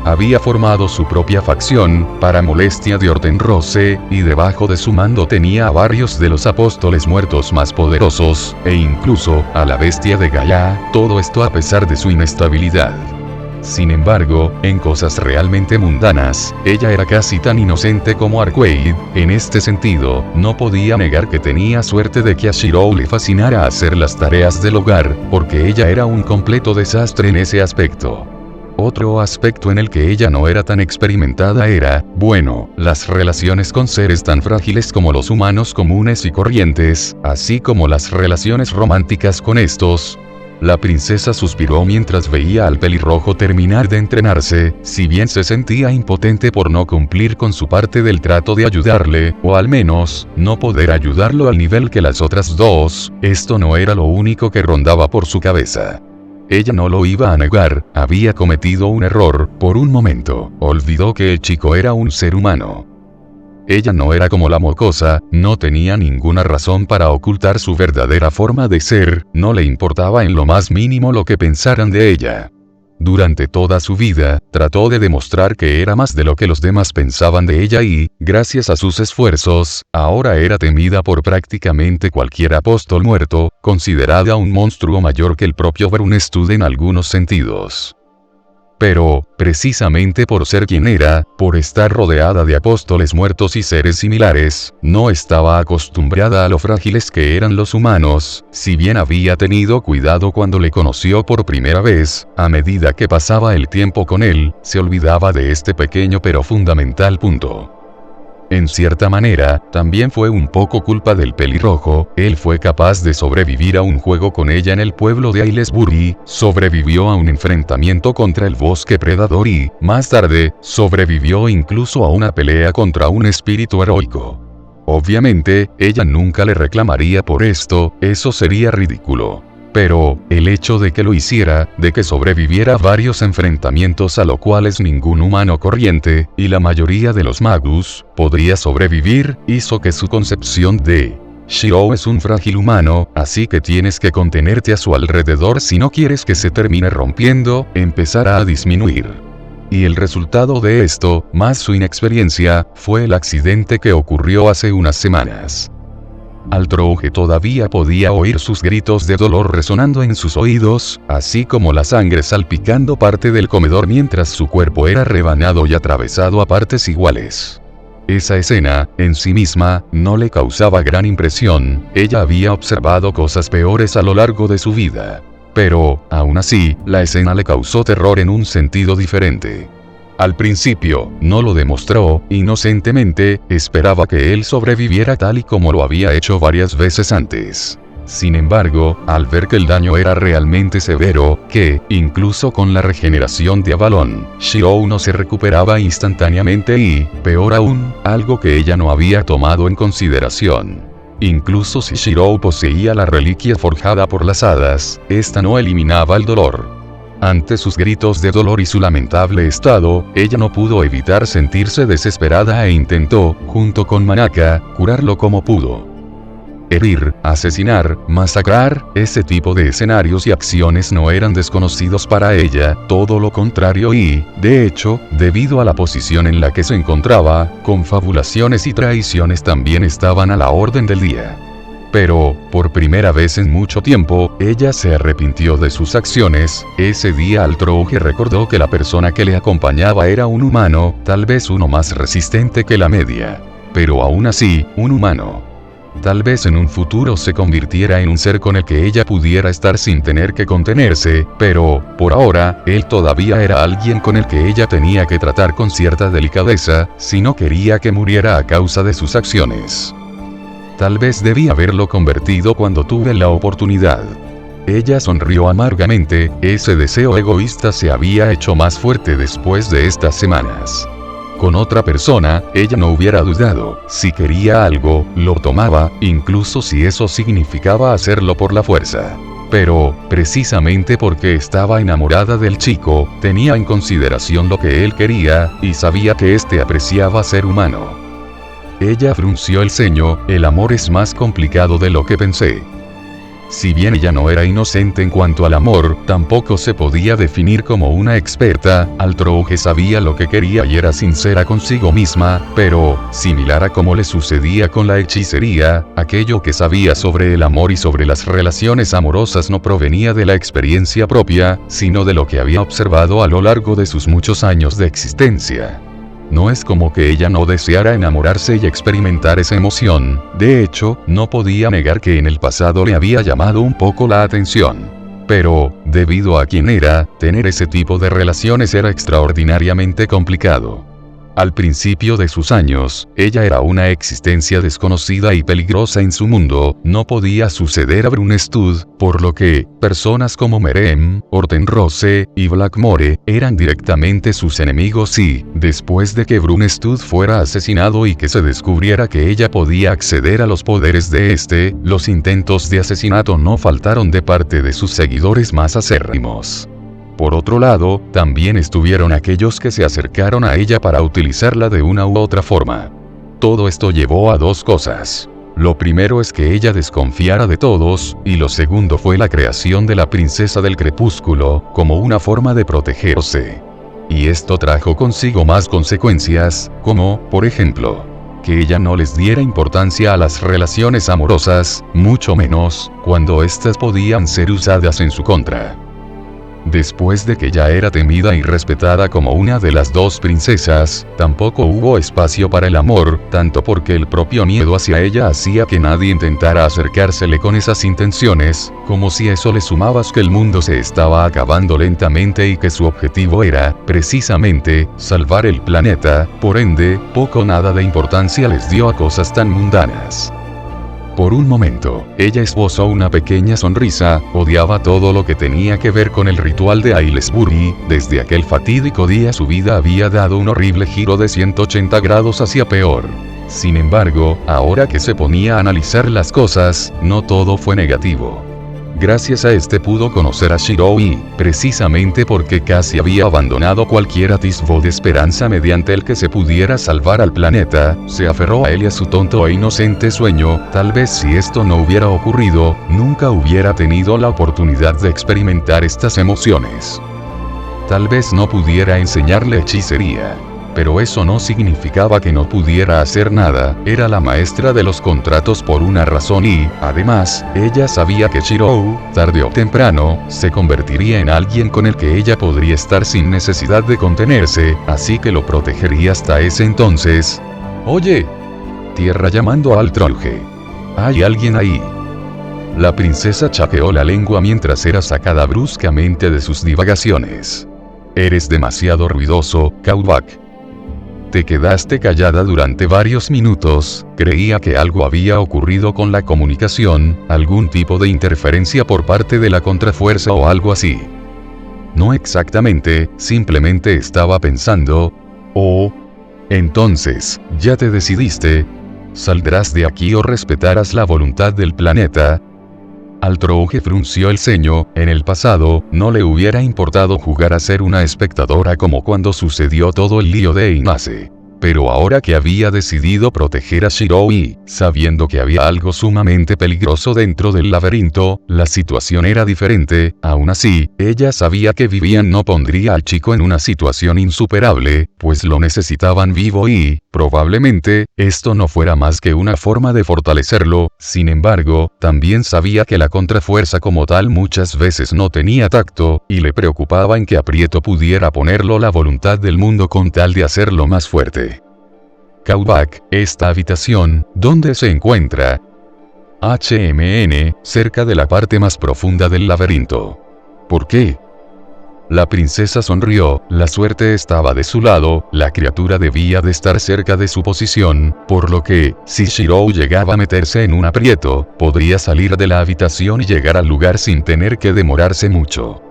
Había formado su propia facción, para molestia de Hortenrose, y debajo de su mando tenía a varios de los apóstoles muertos más poderosos, e incluso, a la bestia de Gaia, todo esto a pesar de su inestabilidad. Sin embargo, en cosas realmente mundanas, ella era casi tan inocente como Arquaid. En este sentido, no podía negar que tenía suerte de que a Shirou le fascinara hacer las tareas del hogar, porque ella era un completo desastre en ese aspecto. Otro aspecto en el que ella no era tan experimentada era, bueno, las relaciones con seres tan frágiles como los humanos comunes y corrientes, así como las relaciones románticas con estos. La princesa suspiró mientras veía al pelirrojo terminar de entrenarse. Si bien se sentía impotente por no cumplir con su parte del trato de ayudarle, o al menos, no poder ayudarlo al nivel que las otras dos, esto no era lo único que rondaba por su cabeza. Ella no lo iba a negar, había cometido un error. Por un momento, olvidó que el chico era un ser humano. Ella no era como la mocosa, no tenía ninguna razón para ocultar su verdadera forma de ser, no le importaba en lo más mínimo lo que pensaran de ella. Durante toda su vida, trató de demostrar que era más de lo que los demás pensaban de ella y, gracias a sus esfuerzos, ahora era temida por prácticamente cualquier apóstol muerto, considerada un monstruo mayor que el propio Brunstud en algunos sentidos. Pero, precisamente por ser quien era, por estar rodeada de apóstoles muertos y seres similares, no estaba acostumbrada a lo frágiles que eran los humanos. Si bien había tenido cuidado cuando le conoció por primera vez, a medida que pasaba el tiempo con él, se olvidaba de este pequeño pero fundamental punto. En cierta manera, también fue un poco culpa del pelirrojo. Él fue capaz de sobrevivir a un juego con ella en el pueblo de Aylesbury, sobrevivió a un enfrentamiento contra el bosque predador y, más tarde, sobrevivió incluso a una pelea contra un espíritu heroico. Obviamente, ella nunca le reclamaría por esto, eso sería ridículo. Pero, el hecho de que lo hiciera, de que sobreviviera a varios enfrentamientos a los cuales ningún humano corriente, y la mayoría de los magus, podría sobrevivir, hizo que su concepción de Shirou es un frágil humano, así que tienes que contenerte a su alrededor si no quieres que se termine rompiendo, empezara a disminuir. Y el resultado de esto, más su inexperiencia, fue el accidente que ocurrió hace unas semanas. Altrouge todavía podía oír sus gritos de dolor resonando en sus oídos, así como la sangre salpicando parte del comedor mientras su cuerpo era rebanado y atravesado a partes iguales. Esa escena, en sí misma, no le causaba gran impresión. Ella había observado cosas peores a lo largo de su vida. Pero, aún así, la escena le causó terror en un sentido diferente. Al principio, no lo demostró, inocentemente, esperaba que él sobreviviera tal y como lo había hecho varias veces antes. Sin embargo, al ver que el daño era realmente severo, que, incluso con la regeneración de Avalon, Shirou no se recuperaba instantáneamente y, peor aún, algo que ella no había tomado en consideración. Incluso si Shirou poseía la reliquia forjada por las hadas, esta no eliminaba el dolor. Ante sus gritos de dolor y su lamentable estado, ella no pudo evitar sentirse desesperada e intentó, junto con Manaka, curarlo como pudo. Herir, asesinar, masacrar, ese tipo de escenarios y acciones no eran desconocidos para ella, todo lo contrario y, de hecho, debido a la posición en la que se encontraba, confabulaciones y traiciones también estaban a la orden del día. Pero, por primera vez en mucho tiempo, ella se arrepintió de sus acciones. Ese día Altrouge recordó que la persona que le acompañaba era un humano, tal vez uno más resistente que la media. Pero aún así, un humano. Tal vez en un futuro se convirtiera en un ser con el que ella pudiera estar sin tener que contenerse, pero, por ahora, él todavía era alguien con el que ella tenía que tratar con cierta delicadeza, si no quería que muriera a causa de sus acciones. Tal vez debí haberlo convertido cuando tuve la oportunidad. Ella sonrió amargamente, ese deseo egoísta se había hecho más fuerte después de estas semanas. Con otra persona, ella no hubiera dudado, si quería algo, lo tomaba, incluso si eso significaba hacerlo por la fuerza. Pero, precisamente porque estaba enamorada del chico, tenía en consideración lo que él quería, y sabía que éste apreciaba ser humano. Ella frunció el ceño, el amor es más complicado de lo que pensé. Si bien ella no era inocente en cuanto al amor, tampoco se podía definir como una experta. Altrouge sabía lo que quería y era sincera consigo misma, pero, similar a como le sucedía con la hechicería, aquello que sabía sobre el amor y sobre las relaciones amorosas no provenía de la experiencia propia, sino de lo que había observado a lo largo de sus muchos años de existencia. No es como que ella no deseara enamorarse y experimentar esa emoción, de hecho, no podía negar que en el pasado le había llamado un poco la atención. Pero, debido a quién era, tener ese tipo de relaciones era extraordinariamente complicado. Al principio de sus años, ella era una existencia desconocida y peligrosa en su mundo, no podía suceder a Brunstud, por lo que, personas como Merem, Hortenrose, y Blackmore, eran directamente sus enemigos y, después de que Brunstud fuera asesinado y que se descubriera que ella podía acceder a los poderes de este, los intentos de asesinato no faltaron de parte de sus seguidores más acérrimos. Por otro lado, también estuvieron aquellos que se acercaron a ella para utilizarla de una u otra forma. Todo esto llevó a dos cosas. Lo primero es que ella desconfiara de todos, y lo segundo fue la creación de la Princesa del Crepúsculo, como una forma de protegerse. Y esto trajo consigo más consecuencias, como, por ejemplo, que ella no les diera importancia a las relaciones amorosas, mucho menos, cuando éstas podían ser usadas en su contra. Después de que ya era temida y respetada como una de las dos princesas, tampoco hubo espacio para el amor, tanto porque el propio miedo hacia ella hacía que nadie intentara acercársele con esas intenciones, como si eso le sumabas que el mundo se estaba acabando lentamente y que su objetivo era, precisamente, salvar el planeta, por ende, poco o nada de importancia les dio a cosas tan mundanas. Por un momento, ella esbozó una pequeña sonrisa, odiaba todo lo que tenía que ver con el ritual de Aylesbury, desde aquel fatídico día su vida había dado un horrible giro de 180 grados hacia peor. Sin embargo, ahora que se ponía a analizar las cosas, no todo fue negativo. Gracias a este pudo conocer a Shirou y, precisamente porque casi había abandonado cualquier atisbo de esperanza mediante el que se pudiera salvar al planeta, se aferró a él y a su tonto e inocente sueño. Tal vez si esto no hubiera ocurrido, nunca hubiera tenido la oportunidad de experimentar estas emociones. Tal vez no pudiera enseñarle hechicería. Pero eso no significaba que no pudiera hacer nada, era la maestra de los contratos por una razón y, además, ella sabía que Shirou, tarde o temprano, se convertiría en alguien con el que ella podría estar sin necesidad de contenerse, así que lo protegería hasta ese entonces. «Oye», tierra llamando a Altrouge. «Hay alguien ahí». La princesa chaqueó la lengua mientras era sacada bruscamente de sus divagaciones. Eres demasiado ruidoso, Cowback. Te quedaste callada durante varios minutos, creía que algo había ocurrido con la comunicación, algún tipo de interferencia por parte de la contrafuerza o algo así. No exactamente, simplemente estaba pensando, oh, entonces, ¿ya te decidiste? ¿Saldrás de aquí o respetarás la voluntad del planeta? Altroge frunció el ceño, en el pasado, no le hubiera importado jugar a ser una espectadora como cuando sucedió todo el lío de Inase. Pero ahora que había decidido proteger a Shiroi, sabiendo que había algo sumamente peligroso dentro del laberinto, la situación era diferente. Aún así, ella sabía que Vivian no pondría al chico en una situación insuperable, pues lo necesitaban vivo y, probablemente, esto no fuera más que una forma de fortalecerlo. Sin embargo, también sabía que la contrafuerza como tal muchas veces no tenía tacto, y le preocupaba en que aprieto pudiera ponerlo la voluntad del mundo con tal de hacerlo más fuerte. Cowback, esta habitación, ¿dónde se encuentra? cerca de la parte más profunda del laberinto. ¿Por qué? La princesa sonrió, la suerte estaba de su lado, la criatura debía de estar cerca de su posición, por lo que, si Shirou llegaba a meterse en un aprieto, podría salir de la habitación y llegar al lugar sin tener que demorarse mucho.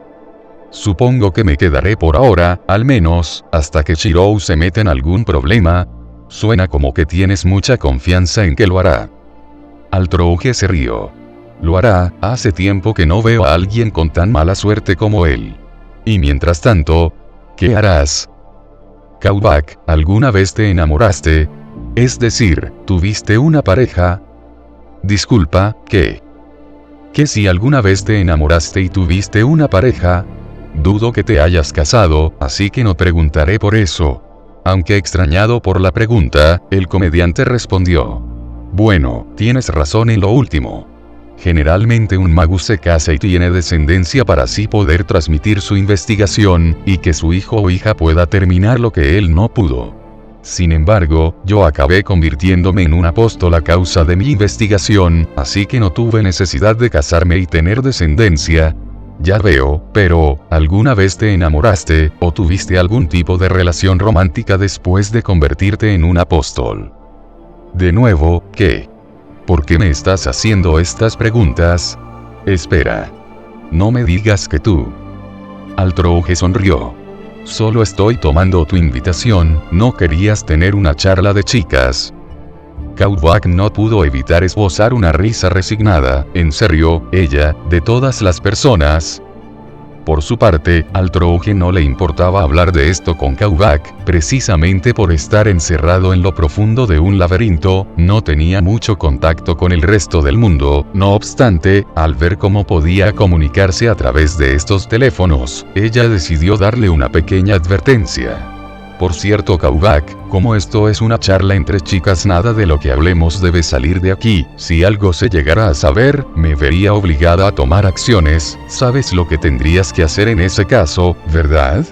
Supongo que me quedaré por ahora, al menos, hasta que Shirou se meta en algún problema. Suena como que tienes mucha confianza en que lo hará. Altroge se rió. Lo hará, hace tiempo que no veo a alguien con tan mala suerte como él. Y mientras tanto, ¿qué harás? Cowback, ¿alguna vez te enamoraste? Es decir, ¿tuviste una pareja? Disculpa, ¿qué? ¿Que si alguna vez te enamoraste y tuviste una pareja? Dudo que te hayas casado, así que no preguntaré por eso. Aunque extrañado por la pregunta, el comediante respondió. Bueno, tienes razón en lo último. Generalmente un magus se casa y tiene descendencia para así poder transmitir su investigación, y que su hijo o hija pueda terminar lo que él no pudo. Sin embargo, yo acabé convirtiéndome en un apóstol a causa de mi investigación, así que no tuve necesidad de casarme y tener descendencia. Ya veo, pero, ¿alguna vez te enamoraste, o tuviste algún tipo de relación romántica después de convertirte en un apóstol? De nuevo, ¿qué? ¿Por qué me estás haciendo estas preguntas? Espera. No me digas que tú. Altroge sonrió. Solo estoy tomando tu invitación, ¿no querías tener una charla de chicas? Cowback no pudo evitar esbozar una risa resignada. ¿En serio, ella, de todas las personas? Por su parte, Altroge no le importaba hablar de esto con Cowback, precisamente por estar encerrado en lo profundo de un laberinto, no tenía mucho contacto con el resto del mundo. No obstante, al ver cómo podía comunicarse a través de estos teléfonos, ella decidió darle una pequeña advertencia. Por cierto, Cowback, como esto es una charla entre chicas, nada de lo que hablemos debe salir de aquí. Si algo se llegara a saber, me vería obligada a tomar acciones. ¿Sabes lo que tendrías que hacer en ese caso, verdad?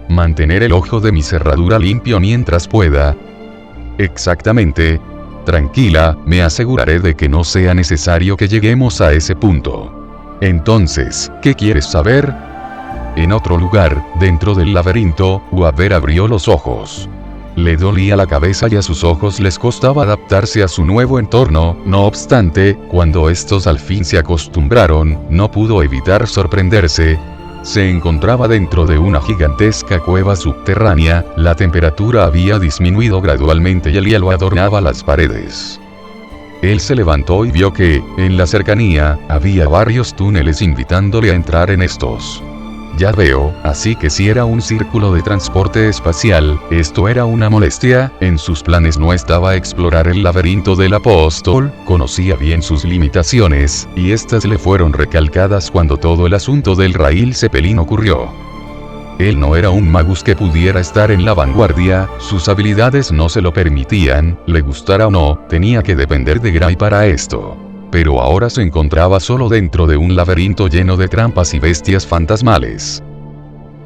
Mantener el ojo de mi cerradura limpio mientras pueda. Exactamente. Tranquila, me aseguraré de que no sea necesario que lleguemos a ese punto. Entonces, ¿qué quieres saber? En otro lugar, dentro del laberinto, Waver abrió los ojos. Le dolía la cabeza y a sus ojos les costaba adaptarse a su nuevo entorno. No obstante, cuando estos al fin se acostumbraron, no pudo evitar sorprenderse. Se encontraba dentro de una gigantesca cueva subterránea, la temperatura había disminuido gradualmente y el hielo adornaba las paredes. Él se levantó y vio que, en la cercanía, había varios túneles invitándole a entrar en estos. Ya veo, así que si era un círculo de transporte espacial, esto era una molestia. En sus planes no estaba explorar el laberinto del apóstol, conocía bien sus limitaciones, y estas le fueron recalcadas cuando todo el asunto del Rail Zeppelin ocurrió. Él no era un magus que pudiera estar en la vanguardia, sus habilidades no se lo permitían, le gustara o no, tenía que depender de Gray para esto. Pero ahora se encontraba solo dentro de un laberinto lleno de trampas y bestias fantasmales.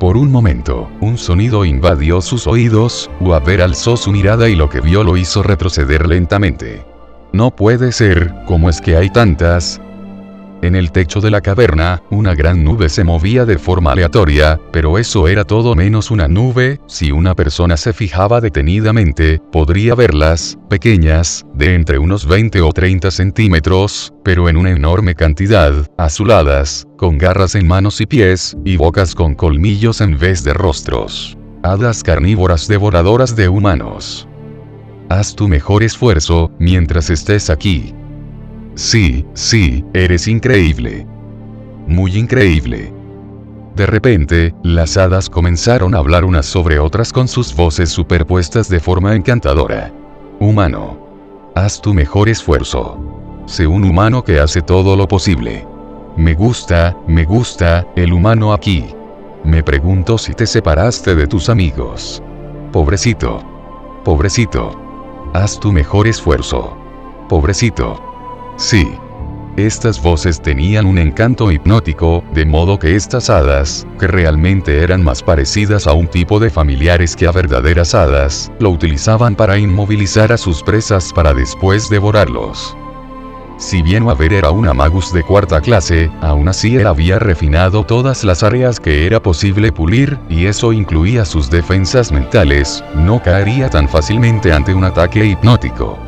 Por un momento, un sonido invadió sus oídos. Waver alzó su mirada y lo que vio lo hizo retroceder lentamente. No puede ser, ¿cómo es que hay tantas? En el techo de la caverna, una gran nube se movía de forma aleatoria, pero eso era todo menos una nube. Si una persona se fijaba detenidamente, podría verlas, pequeñas, de entre unos 20 o 30 centímetros, pero en una enorme cantidad, azuladas, con garras en manos y pies, y bocas con colmillos en vez de rostros. Hadas carnívoras devoradoras de humanos. Haz tu mejor esfuerzo, mientras estés aquí. Sí, eres increíble. Muy increíble. De repente, las hadas comenzaron a hablar unas sobre otras con sus voces superpuestas de forma encantadora. Humano. Haz tu mejor esfuerzo. Sé un humano que hace todo lo posible. Me gusta, el humano aquí. Me pregunto si te separaste de tus amigos. Pobrecito. Haz tu mejor esfuerzo. Pobrecito. Sí. Estas voces tenían un encanto hipnótico, de modo que estas hadas, que realmente eran más parecidas a un tipo de familiares que a verdaderas hadas, lo utilizaban para inmovilizar a sus presas para después devorarlos. Si bien Waver era una magus de cuarta clase, aún así él había refinado todas las áreas que era posible pulir, y eso incluía sus defensas mentales. No caería tan fácilmente ante un ataque hipnótico.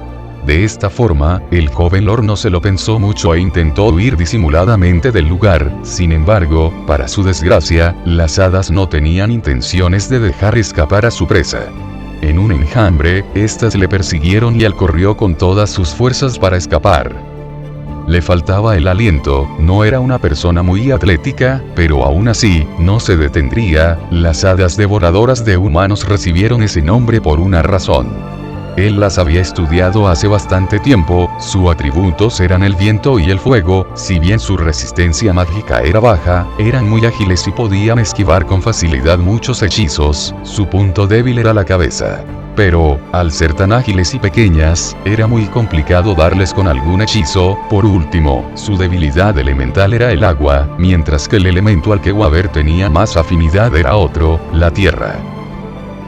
De esta forma, el joven Lord no se lo pensó mucho e intentó huir disimuladamente del lugar. Sin embargo, para su desgracia, las hadas no tenían intenciones de dejar escapar a su presa. En un enjambre, estas le persiguieron y él corrió con todas sus fuerzas para escapar. Le faltaba el aliento, no era una persona muy atlética, pero aún así, no se detendría. Las hadas devoradoras de humanos recibieron ese nombre por una razón. Él las había estudiado hace bastante tiempo. Sus atributos eran el viento y el fuego. Si bien su resistencia mágica era baja, eran muy ágiles y podían esquivar con facilidad muchos hechizos. Su punto débil era la cabeza. Pero, al ser tan ágiles y pequeñas, era muy complicado darles con algún hechizo. Por último, su debilidad elemental era el agua, mientras que el elemento al que Waver tenía más afinidad era otro, la tierra.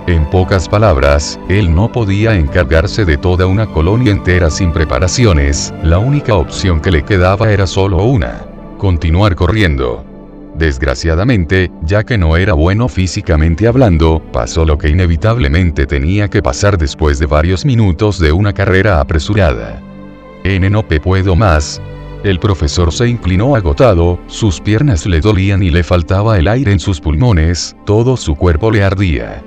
En pocas palabras, él no podía encargarse de toda una colonia entera sin preparaciones. La única opción que le quedaba era solo una: continuar corriendo. Desgraciadamente, ya que no era bueno físicamente hablando, pasó lo que inevitablemente tenía que pasar después de varios minutos de una carrera apresurada. No puedo más. El profesor se inclinó agotado, sus piernas le dolían y le faltaba el aire en sus pulmones, todo su cuerpo le ardía.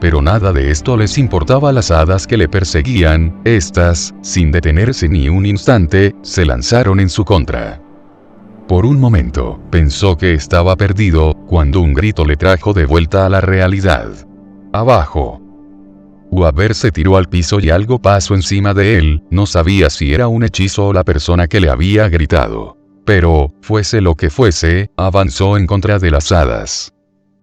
Pero nada de esto les importaba a las hadas que le perseguían. Estas, sin detenerse ni un instante, se lanzaron en su contra. Por un momento, pensó que estaba perdido, cuando un grito le trajo de vuelta a la realidad. ¡Abajo! Waver se tiró al piso y algo pasó encima de él. No sabía si era un hechizo o la persona que le había gritado. Pero, fuese lo que fuese, avanzó en contra de las hadas.